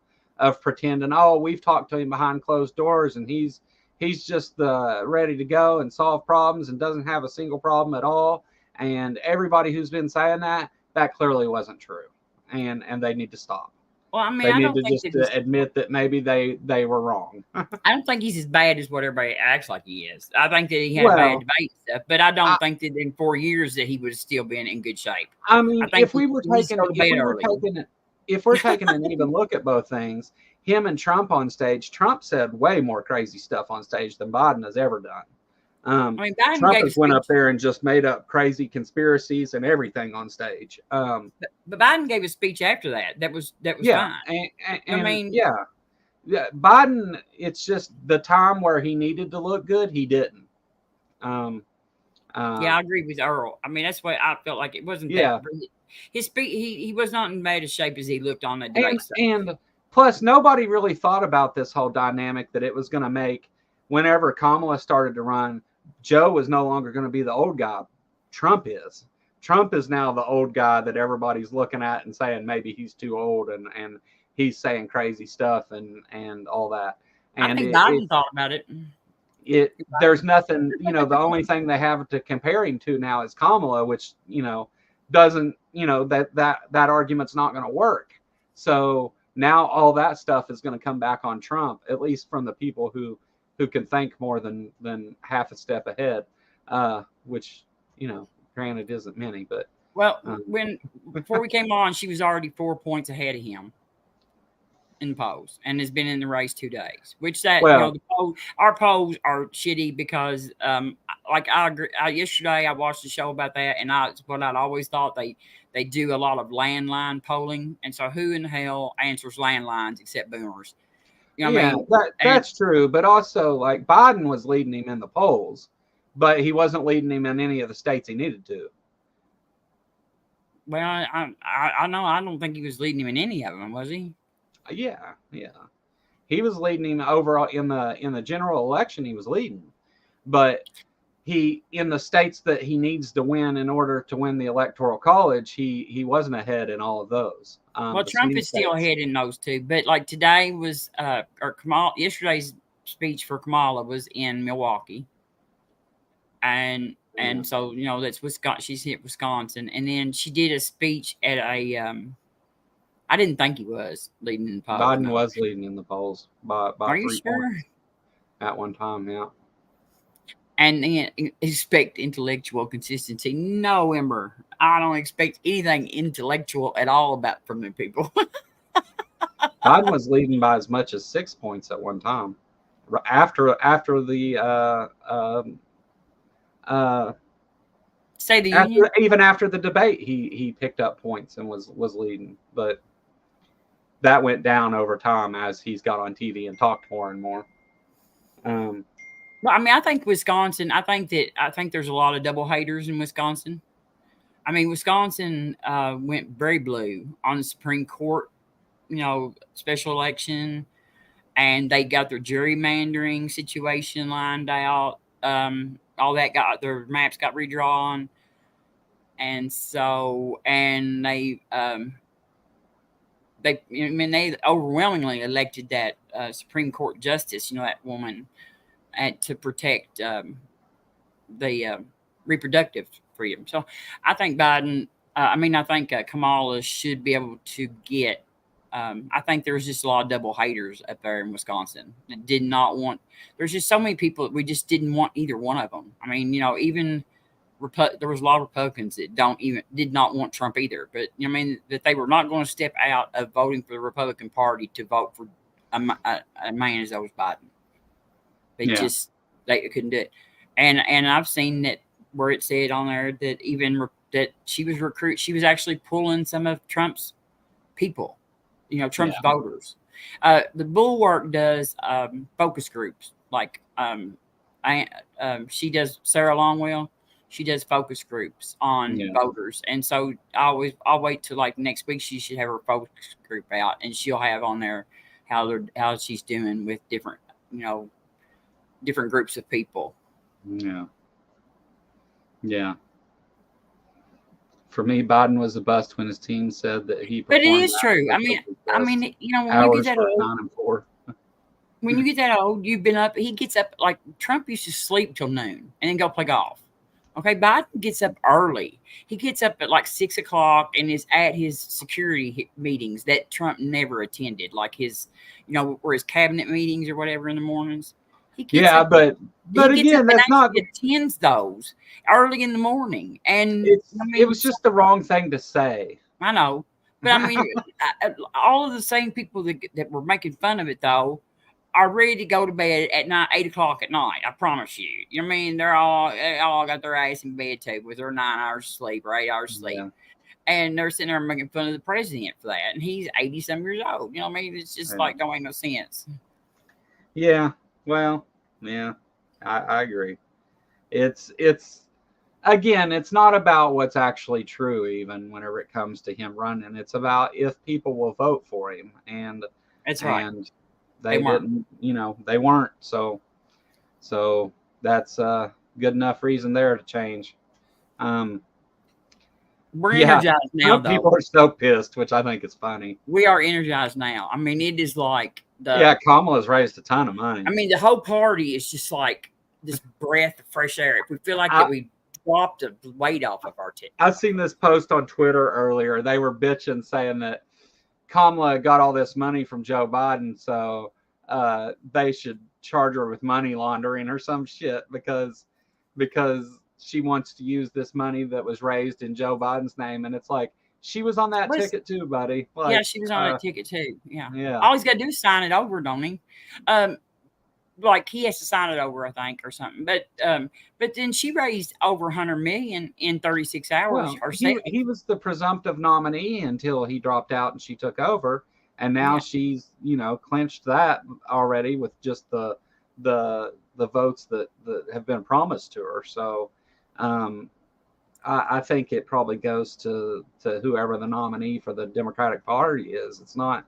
pretending, we've talked to him behind closed doors and he's just ready to go and solve problems and doesn't have a single problem at all. And everybody who's been saying that clearly wasn't true. And they need to stop. Well, I mean, they need to just admit that maybe they were wrong. I don't think he's as bad as what everybody acts like he is. I think that he had bad debate stuff, but I don't think that in 4 years that he would have still been in good shape. I mean, if we're taking an even look at both things, him and Trump on stage, Trump said way more crazy stuff on stage than Biden has ever done. I mean, Trump has went up there and just made up crazy conspiracies and everything on stage. But Biden gave a speech after that. That was fine. I mean, Biden. It's just the time where he needed to look good, he didn't. I agree with Earl. I mean, that's what I felt like. It wasn't that. His speech. He was not in bad a shape as he looked on the debate. And plus, nobody really thought about this whole dynamic that it was going to make. Whenever Kamala started to run, Joe was no longer going to be the old guy. Trump is. Trump is now the old guy that everybody's looking at and saying maybe he's too old and he's saying crazy stuff and all that. And I think Biden thought about it. There's nothing, the only thing they have to compare him to now is Kamala, which, doesn't, that argument's not going to work. So now all that stuff is going to come back on Trump, at least from the people who can think more than half a step ahead, which, granted isn't many, but. Well, before we came on, she was already 4 points ahead of him in the polls and has been in the race 2 days, which our polls are shitty because, like I agree. Yesterday I watched a show about that, and what I'd always thought they do a lot of landline polling, and so who in the hell answers landlines except boomers? You know what I mean? That's true, but also like Biden was leading him in the polls, but he wasn't leading him in any of the states he needed to. Well, I know I don't think he was leading him in any of them, was he? Yeah. He was leading him overall in the general election. He was leading, but he in the states that he needs to win in order to win the Electoral College, he wasn't ahead in all of those. Well, Trump is still ahead in those two, but like today was yesterday's speech for Kamala was in Milwaukee, and so that's Wisconsin. She's hit Wisconsin, and then she did a speech at a. I didn't think he was leading in the polls. Biden was leading in the polls by Are you 3 sure? points at one time. Yeah. And then expect intellectual consistency. No, Ember, I don't expect anything intellectual at all from the people. Biden was leading by as much as 6 points at one time. After the Say the Union. Even after the debate, he picked up points and was leading, but that went down over time as he's got on TV and talked more and more. Well, I mean, I think Wisconsin. I think there's a lot of double haters in Wisconsin. I mean, Wisconsin went very blue on the Supreme Court, special election, and they got their gerrymandering situation lined out. All that their maps got redrawn, and so they overwhelmingly elected that Supreme Court justice, that woman, to protect the reproductive freedom. So I think Biden. I think Kamala should be able to get. I think there's just a lot of double haters up there in Wisconsin that did not want. There's just so many people we just didn't want either one of them. I mean, even there was a lot of Republicans that did not want Trump either. But that they were not going to step out of voting for the Republican Party to vote for a man as old as Biden. They couldn't do it. And I've seen that where it said on there that that she was actually pulling some of Trump's people. Trump's voters. The Bulwark does focus groups. Like she does, Sarah Longwell. She does focus groups on voters, and so I'll wait till like next week. She should have her focus group out, and she'll have on there how she's doing with different groups of people. Yeah. For me, Biden was a bust when his team said that he. But it is true. I mean, when you get that old, when you get that old, you've been up. He gets up like Trump used to sleep till noon and then go play golf. Okay, Biden gets up early. He gets up at like 6 o'clock and is at his security meetings that Trump never attended, like his, or his cabinet meetings or whatever in the mornings. But again, that's not attends those early in the morning, and it was just the wrong thing to say. I know, but I mean, all of the same people that were making fun of it though are ready to go to bed at 8 o'clock at night. I promise you. I mean, they all got their ass in bed too with their 9 hours of sleep or 8 hours of sleep. And they're sitting there making fun of the president for that, and he's 80-some years old. I mean, it's just like don't make no sense. Yeah. Well, yeah, I agree. It's again, it's not about what's actually true, even whenever it comes to him running. It's about if people will vote for him, and that's right. And they didn't, they weren't. So that's a good enough reason there to change. We're energized now, though. People are so pissed, which I think is funny. We are energized now. I mean, it is like Kamala's raised a ton of money. I mean, the whole party is just like this breath of fresh air. If we feel like that we dropped the weight off of our tip. I've seen this post on Twitter earlier. They were bitching, saying that Kamala got all this money from Joe Biden, so they should charge her with money laundering or some shit because she wants to use this money that was raised in Joe Biden's name. And it's like, she was on that ticket too, buddy. Like, yeah, she was on that ticket too. Yeah. All he's got to do is sign it over, don't he? Like he has to sign it over, I think, or something. But then she raised over $100 million in 36 hours. Well, he was the presumptive nominee until he dropped out and she took over. And now she's, clinched that already with just the votes that have been promised to her. So I think it probably goes to whoever the nominee for the Democratic Party is. It's not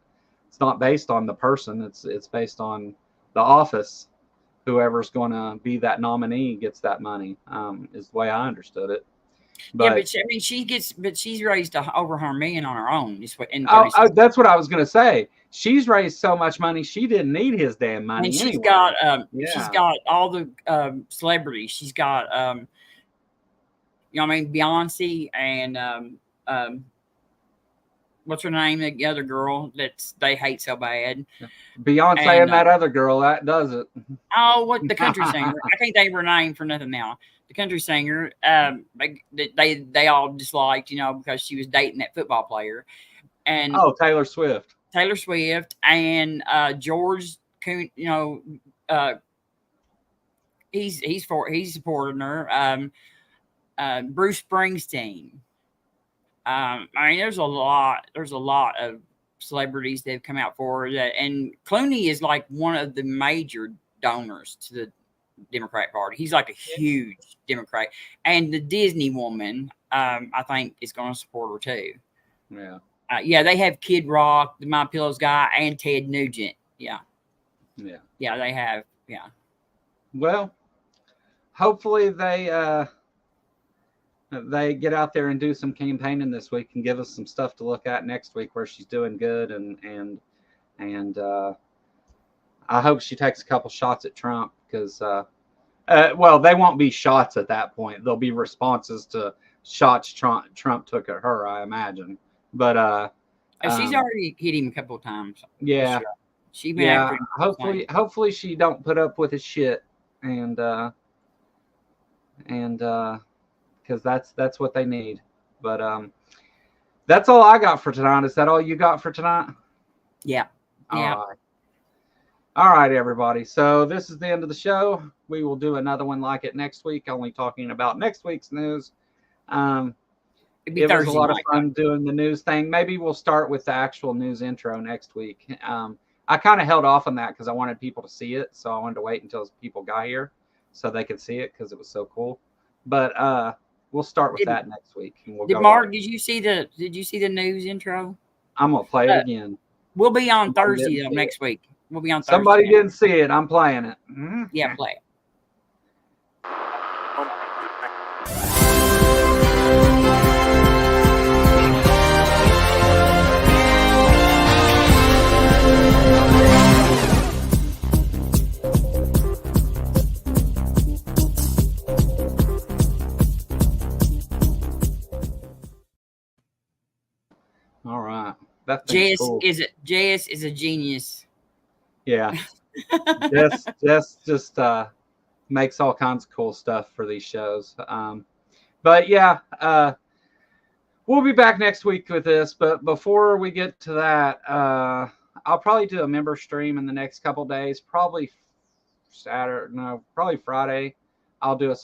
based on the person. It's based on the office. Whoever's going to be that nominee gets that money, is the way I understood it. But but she's raised over $100 million on her own. That's what I was going to say. She's raised so much money, she didn't need his damn money. And she's got all the celebrities. She's got Beyonce and what's her name? The other girl they hate so bad. Beyonce and that other girl that does it. Oh, what the country singer? I can't think of her name for nothing now. The country singer. They all disliked, because she was dating that football player. And Taylor Swift. Taylor Swift and George, he's supporting her. Bruce Springsteen. There's a lot of celebrities that have come out for that, and Clooney is like one of the major donors to the Democrat Party. He's like a huge Democrat, and the Disney woman, I think, is going to support her too. Yeah. They have Kid Rock, the My Pillow's guy, and Ted Nugent. Yeah, they have. Yeah. Well, hopefully they get out there and do some campaigning this week and give us some stuff to look at next week where she's doing good, and I hope she takes a couple shots at Trump because they won't be shots at that point. They'll be responses to shots Trump took at her, I imagine. But she's already hit him a couple of times. Yeah. She been after him. Hopefully she don't put up with his shit and because that's what they need. But that's all I got for tonight. Is that all you got for tonight? Yeah. All right, everybody. So this is the end of the show. We will do another one like it next week, only talking about next week's news. It was a lot of fun doing the news thing. Maybe we'll start with the actual news intro next week. I kind of held off on that because I wanted people to see it. So I wanted to wait until people got here so they could see it because it was so cool. But we'll start with that next week. And we'll Mark, did you see the news intro? I'm gonna play it again. We'll be on Thursday next week. We'll be on Thursday. Somebody didn't see it. I'm playing it. Mm-hmm. Yeah, play it. All right. JS is a genius. Yeah. just makes all kinds of cool stuff for these shows. But yeah, we'll be back next week with this. But before we get to that, I'll probably do a member stream in the next couple days. Probably Friday. I'll do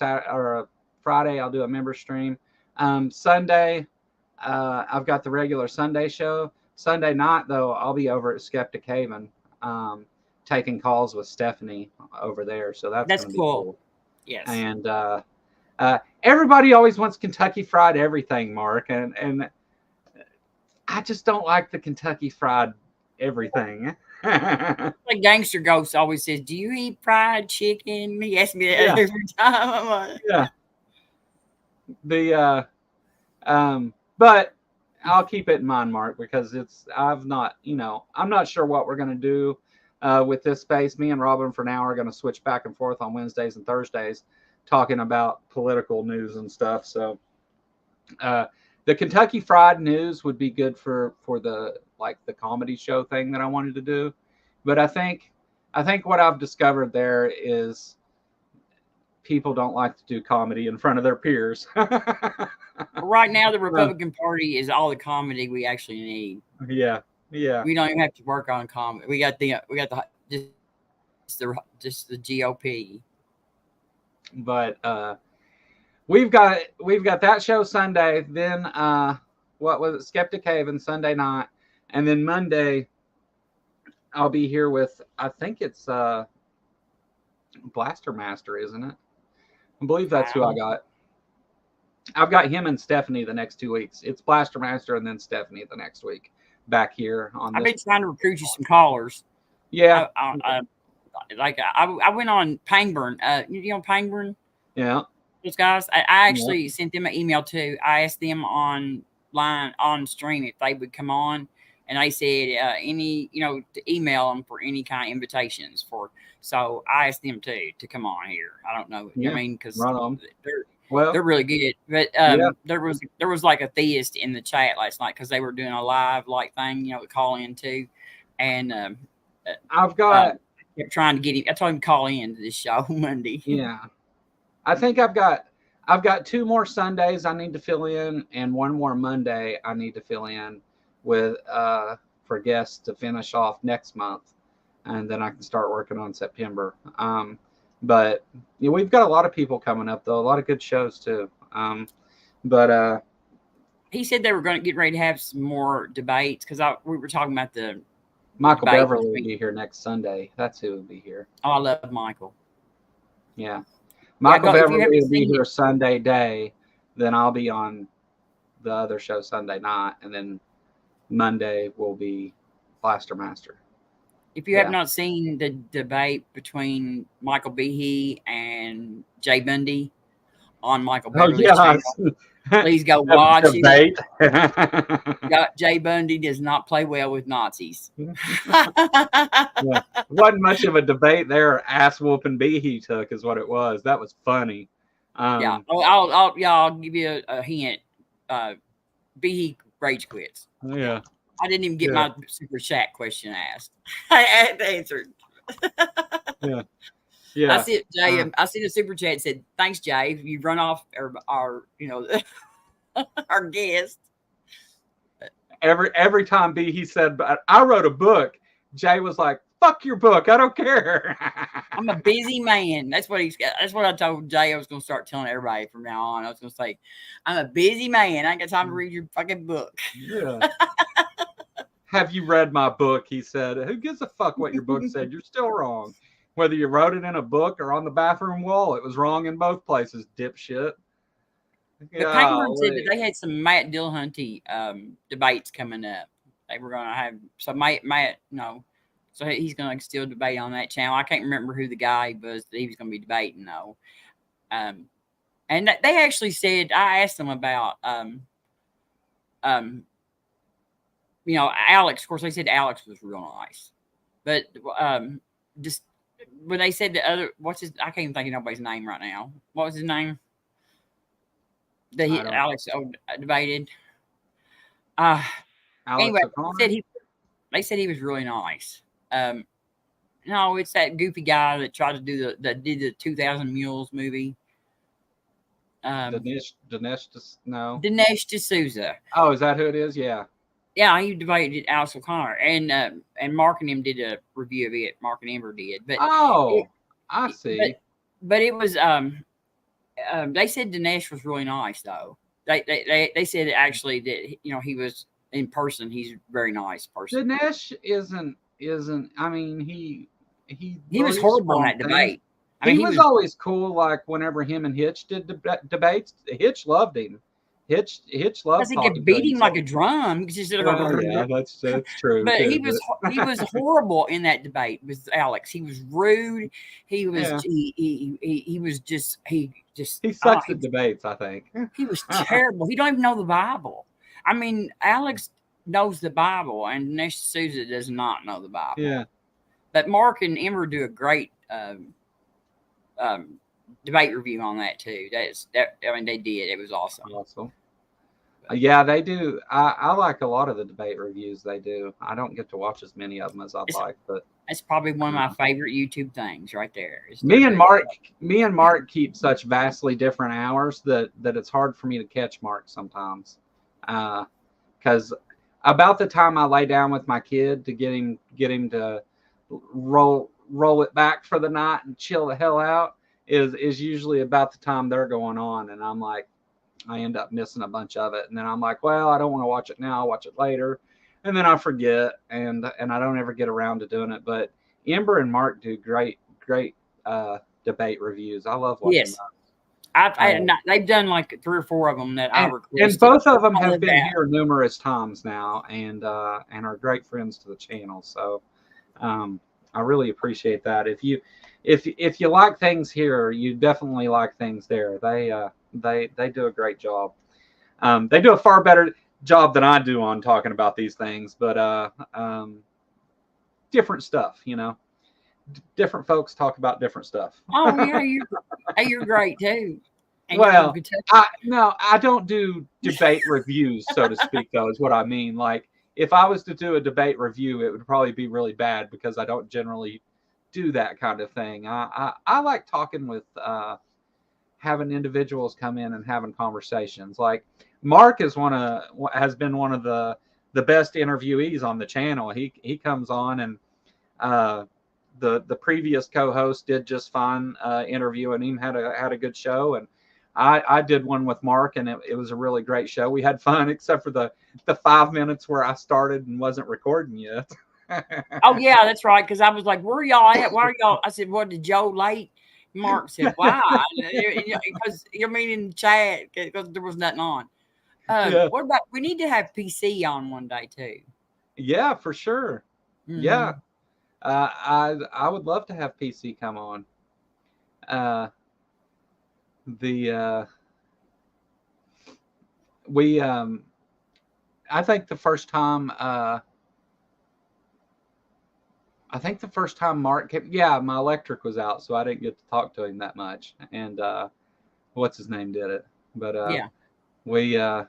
Friday. I'll do a member stream. Sunday, I've got the regular Sunday show. Sunday night, though, I'll be over at Skeptic Haven, taking calls with Stephanie over there. So that's gonna be cool. Yes. And everybody always wants Kentucky Fried everything, Mark, and I just don't like the Kentucky Fried everything. Like Gangster Ghost always says, "Do you eat fried chicken?" He asks me that every time. I'm like, yeah. But I'll keep it in mind, Mark, because I'm not sure what we're going to do with this space. Me and Robin for now are going to switch back and forth on Wednesdays and Thursdays talking about political news and stuff. So the Kentucky Fried News would be good for the comedy show thing that I wanted to do. But I think what I've discovered there is people don't like to do comedy in front of their peers. Right now, the Republican Party is all the comedy we actually need. Yeah. We don't even have to work on comedy. We got the GOP. But we've got that show Sunday. Then what was it? Skeptic Haven Sunday night, and then Monday I'll be here with, I think it's Blaster Master, isn't it? I believe that's who I got. I've got him and Stephanie the next 2 weeks. It's Blaster Master and then Stephanie the next week back here on this. I've been trying to recruit you some callers. Yeah. I went on Pangburn. You know Pangburn? Yeah. those guys. I actually sent them an email too. I asked them on stream if they would come on, and they said any, to email them for any kind of invitations for. So I asked them too to come on here. I don't know. Yeah, I mean, because they're really good. But there was like a theist in the chat last night because they were doing a live thing, call in too, and I've got kept trying to get him. I told him to call in to this show Monday. Yeah, I think I've got 2 more Sundays I need to fill in, and 1 more Monday I need to fill in with for guests to finish off next month, and then I can start working on September. But we've got a lot of people coming up though, a lot of good shows too. But he said they were going to get ready to have some more debates because we were talking about the Michael Beverly will be here next Sunday. That's who will be here. Oh, I love Michael. Yeah. Michael Beverly will be here Sunday day. Then I'll be on the other show Sunday night. And then Monday will be Blaster Master. If you have not seen the debate between Michael Behe and Jay Bundy on Michael Beverly's channel, please go watch it. Jay Bundy does not play well with Nazis. Wasn't much of a debate there. Ass whooping Behe took is what it was. That was funny. I'll give you a hint. Behe rage quits. Yeah. I didn't even get my super chat question asked. I had answered. Yeah. I see it, Jay. I see the super chat said, "Thanks, Jay. You run off our our guest." Every time he said, "But I wrote a book," Jay was like, "Fuck your book. I don't care." I'm a busy man. That's what I told Jay. I was going to start telling everybody from now on. I was going to say, "I'm a busy man. I ain't got time to read your fucking book." Yeah. Have you read my book? He said. Who gives a fuck what your book said? You're still wrong. Whether you wrote it in a book or on the bathroom wall, it was wrong in both places, dipshit. The Penguin said that they had some Matt Dillahunty debates coming up. They were going to have so he's going to still debate on that channel. I can't remember who the guy was that he was going to be debating though. And they actually said, I asked them about Alex. Of course, they said Alex was real nice, but just when they said the other, I can't even think of nobody's name right now. What was his name? That Alex debated. Anyway, they said he was really nice. No, it's that goofy guy that tried to do did the 2000 Mules movie. Dinesh D'Souza. Oh, is that who it is? Yeah. Yeah, he debated Alex O'Connor, and Mark and him did a review of it. Mark and Ember did, but I see. But it was they said Dinesh was really nice though. They said actually that he was in person. He's a very nice person. Dinesh isn't. I mean, he was horrible in that debate. I mean, he was always cool. Like whenever him and Hitch did debates, Hitch loved him. Hitch loved him. He could beat him like a drum. Yeah, that's true. But he was horrible in that debate with Alex. He was rude. He was he sucks at debates. I think he was terrible. He don't even know the Bible. I mean, Alex knows the Bible, and Dinesh D'Souza does not know the Bible. Yeah. But Mark and Ember do a great debate review on that too. I mean, they did. It was awesome. Yeah, they do. I like a lot of the debate reviews they do. I don't get to watch as many of them as I'd like, but it's probably one of my favorite YouTube things right there. Me and Mark keep such vastly different hours that it's hard for me to catch Mark sometimes. Because about the time I lay down with my kid to get him to roll it back for the night and chill the hell out is usually about the time they're going on, and I'm like, I end up missing a bunch of it, and then I'm like, well, I don't want to watch it now. I'll watch it later, and then I forget, and I don't ever get around to doing it. But Ember and Mark do great debate reviews. I love watching them. They've done like 3 or 4 of them that I requested. And both of them have been here numerous times now, and are great friends to the channel. So I really appreciate that. if you like things here, you definitely like things there. They do a great job. They do a far better job than I do on talking about these things, but different stuff, you know. Different folks talk about different stuff. Oh yeah, you're great too. And Well, I don't do debate reviews, so to speak, though, is what I mean. Like, if I was to do a debate review, it would probably be really bad because I don't generally do that kind of thing. I like talking with having individuals come in and having conversations. Like Mark has been one of the best interviewees on the channel. He comes on and the previous co-host did just fine interviewing him, had a good show, and I did one with Mark, and it was a really great show. We had fun, except for the 5 minutes where I started and wasn't recording yet. Oh yeah, that's right. Because I was like, "Where y'all at? Why are y'all?" I said, "What, did Joe late?" Mark said, "Why?" Because you're meaning chat because there was nothing on. What about? We need to have PC on one day too. Yeah, for sure. Mm-hmm. Yeah, I would love to have PC come on. I think the first time Mark came, my electric was out, so I didn't get to talk to him that much, and what's his name did it, but the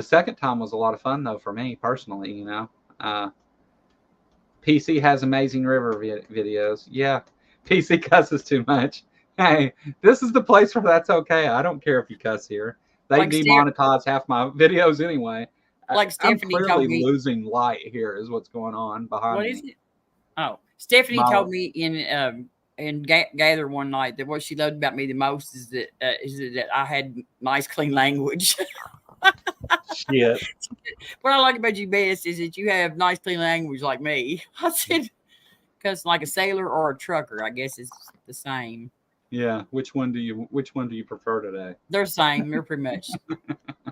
second time was a lot of fun though for me personally, you know. PC has amazing river videos. Yeah, PC cusses too much. Hey, this is the place where that's okay. I don't care if you cuss here. They Like demonetize half my videos anyway. Like Stephanie I'm told clearly me, losing light here is what's going on behind what me. is it? Oh, Stephanie told me in Gather one night that what she loved about me the most is that I had nice, clean language. Shit. What I like about you best is that you have nice, clean language like me. I said, because like a sailor or a trucker, I guess is the same. Yeah. Which one do you prefer today? They're the same. They're pretty much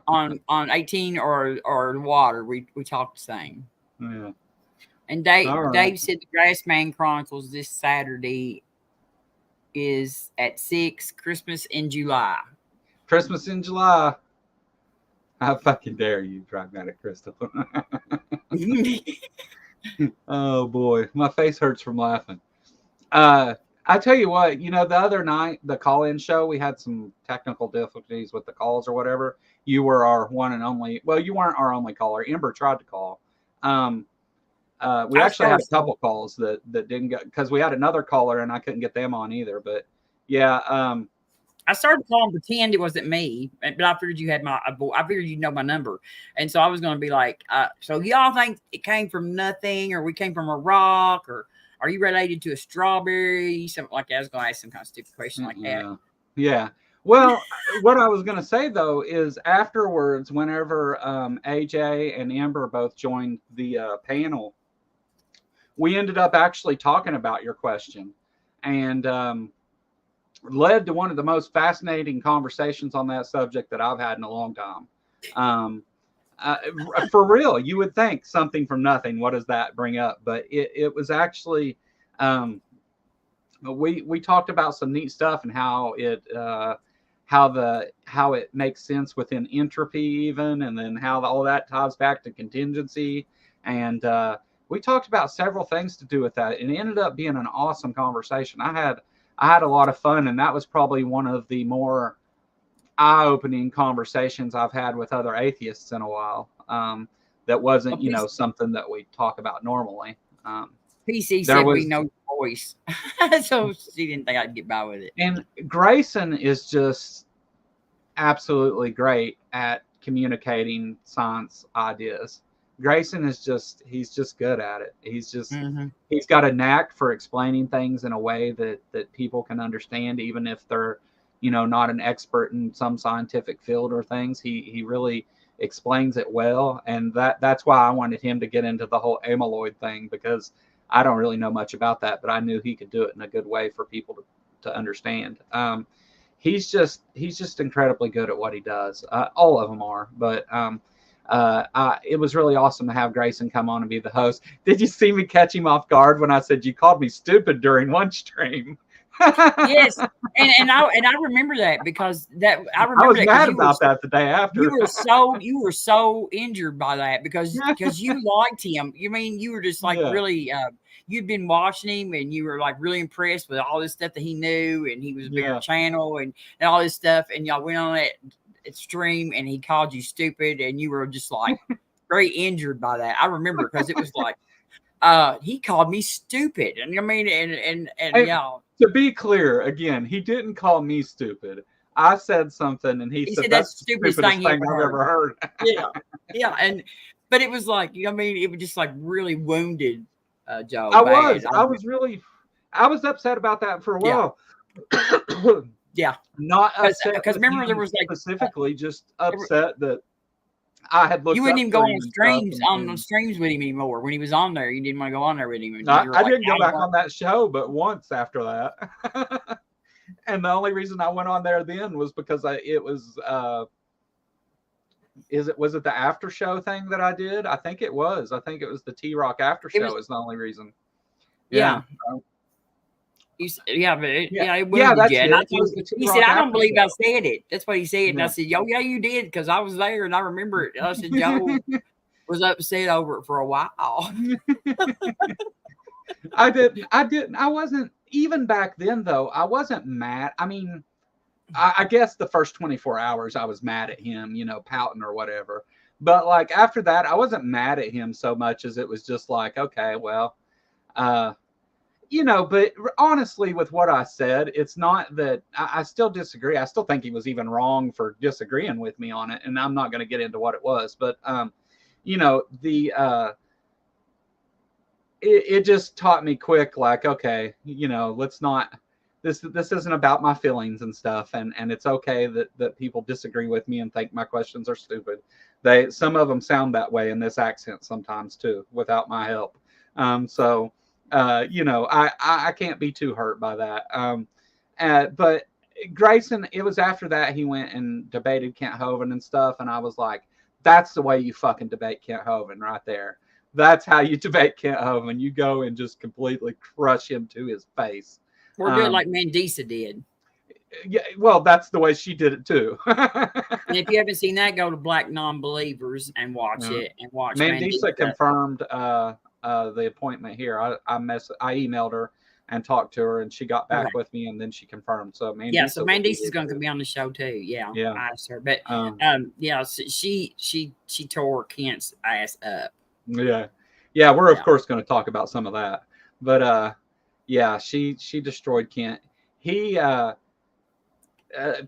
on 18 or water. We talk the same. Yeah. And Dave said the Grassman Chronicles this Saturday is at 6, Christmas in July. Christmas in July. How fucking dare you, Pragmatic Crystal? Oh boy, my face hurts from laughing. I tell you what, you know, the other night, the call-in show, we had some technical difficulties with the calls or whatever. You were our one and only. Well, you weren't our only caller. Ember tried to call. We actually had a couple calls that didn't get, because we had another caller and I couldn't get them on either. But yeah, I started calling pretend it wasn't me, but I figured you had I figured you know my number, and so I was going to be like, so y'all think it came from nothing, or we came from a rock, or are you related to a strawberry? Something like that. I was going to ask some kind of stupid question like that. Yeah. Well, what I was going to say though is afterwards, whenever AJ and Amber both joined the panel, we ended up actually talking about your question, and led to one of the most fascinating conversations on that subject that I've had in a long time. For real, you would think something from nothing. What does that bring up? But it was actually, we talked about some neat stuff and how it makes sense within entropy even, and then how all that ties back to contingency. And we talked about several things to do with that, and it ended up being an awesome conversation. I had a lot of fun, and that was probably one of the more eye-opening conversations I've had with other atheists in a while. That wasn't, you know, something that we talk about normally. PC said we know your voice, so she didn't think I'd get by with it. And Grayson is just absolutely great at communicating science ideas. Grayson is he's just good at it. He's just, he's got a knack for explaining things in a way that people can understand, even if they're, you know, not an expert in some scientific field or things. He really explains it well. And that's why I wanted him to get into the whole amyloid thing, because I don't really know much about that, but I knew he could do it in a good way for people to understand. He's just incredibly good at what he does. All of them are, but it was really awesome to have Grayson come on and be the host. Did you see me catch him off guard when I said you called me stupid during one stream? Yes, and I remember that because I was mad about that the day after. You were so injured by that because you liked him. You mean you were just like really you'd been watching him and you were like really impressed with all this stuff that he knew, and he was a bigger channel and all this stuff, and y'all went on that stream and he called you stupid and you were just like very injured by that. I remember because it was like he called me stupid, and I mean and y'all. To be clear, again, he didn't call me stupid. I said something, and he said that's the stupidest thing I've ever heard. Yeah, but it was like, I mean, it was just like really wounded Joe. I was upset about that for a while. Yeah, not upset because remember there was like specifically just upset that I had looked. You wouldn't even go on streams with him anymore. When he was on there, you didn't want to go on there with him. I didn't go back on that show, but once after that. And the only reason I went on there then was because was it the after show thing that I did? I think it was. I think it was the T-Rock after show is the only reason. Yeah. It wounded you. He said, I don't believe I said it. That's what he said. And I said, yeah, you did, because I was there and I remember it. I said, Joe was upset over it for a while. I wasn't, even back then though, I wasn't mad. I mean, I guess the first 24 hours I was mad at him, pouting or whatever. But like after that, I wasn't mad at him so much as it was just like, okay, well, but honestly, with what I said, it's not that I still disagree. I still think he was even wrong for disagreeing with me on it. And I'm not going to get into what it was, but, it just taught me quick, like, okay, let's not, this isn't about my feelings and stuff. And it's okay that people disagree with me and think my questions are stupid. Some of them sound that way in this accent sometimes too, without my help. I can't be too hurt by that. But Grayson, it was after that he went and debated Kent Hovind and stuff. And I was like, that's the way you fucking debate Kent Hovind right there. That's how you debate Kent Hovind. You go and just completely crush him to his face. Or do it like Mandisa did. Yeah, well, that's the way she did it too. And if you haven't seen that, go to Black Non-Believers and watch it. And watch Mandisa confirmed the appointment here. I emailed her and talked to her, and she got back with me, and then she confirmed. So Mandisa's going to be on the show too. Yeah, I asked her, but she tore Kent's ass up. Yeah, we're of course going to talk about some of that, but she destroyed Kent. He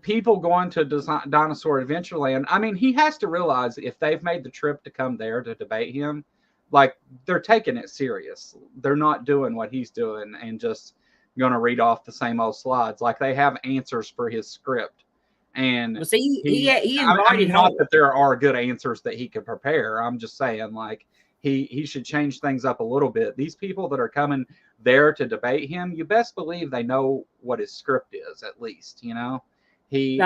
people going to Dinosaur Adventureland. I mean, he has to realize if they've made the trip to come there to debate him, like they're taking it serious. They're not doing what he's doing and just going to read off the same old slides. Like they have answers for his script. And he invited not that there are good answers that he could prepare. I'm just saying, like, he should change things up a little bit. These people that are coming there to debate him, you best believe they know what his script is, at least, He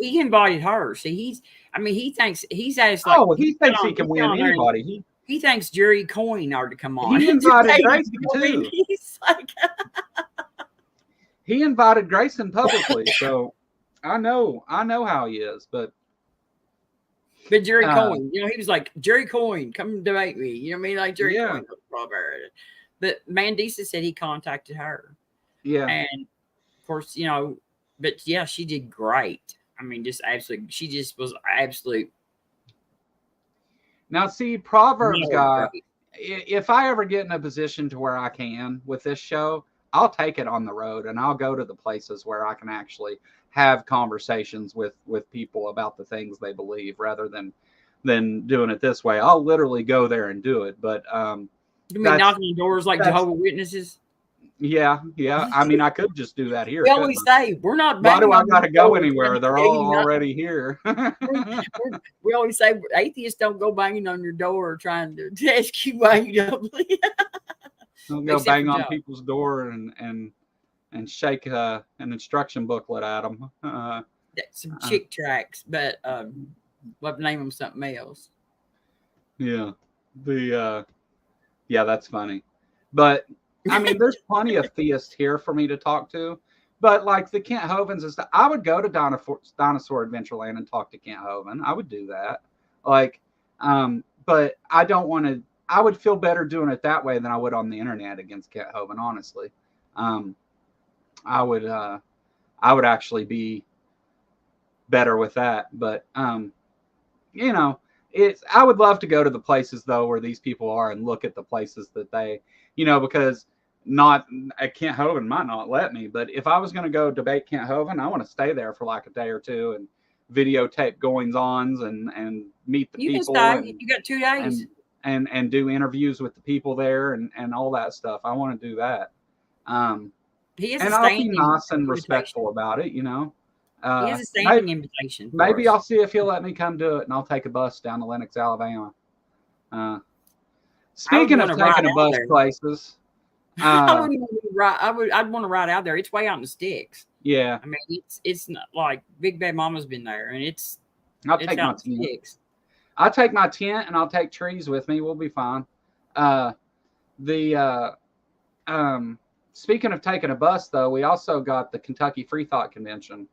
invited her. See, he thinks he's asked he thinks he can win anybody. He thinks Jerry Coyne are to come on. He invited Grayson too. He invited Grayson publicly, so I know how he is, but Jerry Coyne, he was like, Jerry Coyne, come debate me. You know what I mean? Like Jerry Coyne. But Mandisa said he contacted her. Yeah. And of course, but yeah, she did great. I mean, just absolutely, she just was absolute. Now, see, Proverbs guy, if I ever get in a position to where I can with this show, I'll take it on the road and I'll go to the places where I can actually have conversations with people about the things they believe rather than doing it this way. I'll literally go there and do it. But you mean knocking on doors like Jehovah's Witnesses? Yeah. I mean, I could just do that here. We always say we're not. Why do I got to go anywhere? They're all already here. We always say atheists don't go banging on your door trying to ask you why you don't believe. Don't go bang on people's door and shake an instruction booklet at them. Some chick tracks, but we'll name them something else. Yeah. Yeah, that's funny. But I mean, there's plenty of theists here for me to talk to. But like the Kent Hovens and stuff, I would go to Dinosaur Adventureland and talk to Kent Hovind. I would do that. Like, but I don't want to. I would feel better doing it that way than I would on the internet against Kent Hovind. Honestly, I would actually be better with that. But you know, I would love to go to the places though where these people are and look at the places that they, because Kent Hovind might not let me, but if I was going to go debate Kent Hovind, I want to stay there for like a day or two and videotape goings-ons and meet the people. You got 2 days. And do interviews with the people there and all that stuff. I want to do that. And I'll be nice and respectful about it, He has a standing invitation. Maybe I'll see if he'll let me come do it, and I'll take a bus down to Lenox, Alabama. Speaking of taking a bus places, I wouldn't want to ride. I'd want to ride out there. It's way out in the sticks. Yeah, I mean, it's not like Big Bad Mama's been there, and I'll take my tent. I'll take my tent, and I'll take trees with me. We'll be fine. Speaking of taking a bus, though, we also got the Kentucky Free Thought Convention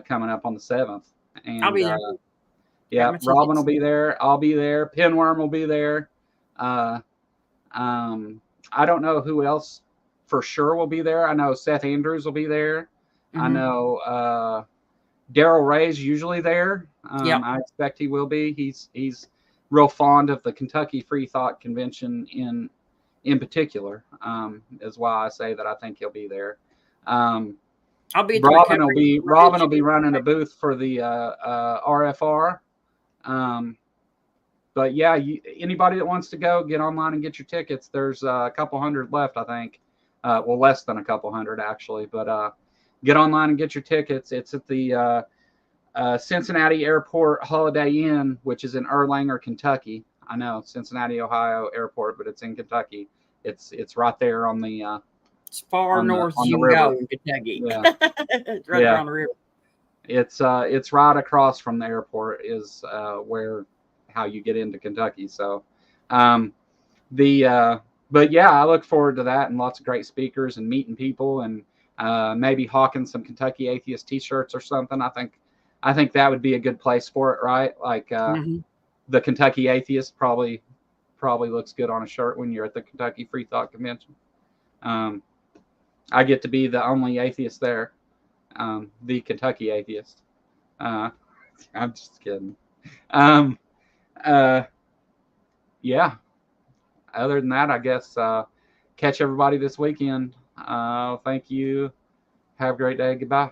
coming up on the 7th. And I'll be there. Yeah, Robin will be there. I'll be there. Pinworm will be there. I don't know who else for sure will be there. I know Seth Andrews will be there. Mm-hmm. I know Daryl Ray's usually there. I expect he will be. He's real fond of the Kentucky Free Thought Convention in particular. Is why I say that I think he'll be there. I'll be. Robin will be running a booth for the RFR. But yeah, anybody that wants to go, get online and get your tickets. There's a couple hundred left, I think. Well, less than a couple hundred actually. But get online and get your tickets. It's at the Cincinnati Airport Holiday Inn, which is in Erlanger, Kentucky. I know Cincinnati, Ohio Airport, but it's in Kentucky. It's right there on the. It's far north you can go in Kentucky. Yeah. It's right there on the river. It's right across from the airport is how you get into Kentucky. So but yeah, I look forward to that and lots of great speakers and meeting people and maybe hawking some Kentucky Atheist t-shirts or something. I think that would be a good place for it, right? Like the Kentucky Atheist probably looks good on a shirt when you're at the Kentucky Free Thought Convention. I get to be the only atheist there, the Kentucky Atheist. I'm just kidding. Yeah. Other than that, I guess catch everybody this weekend. Thank you. Have a great day. Goodbye.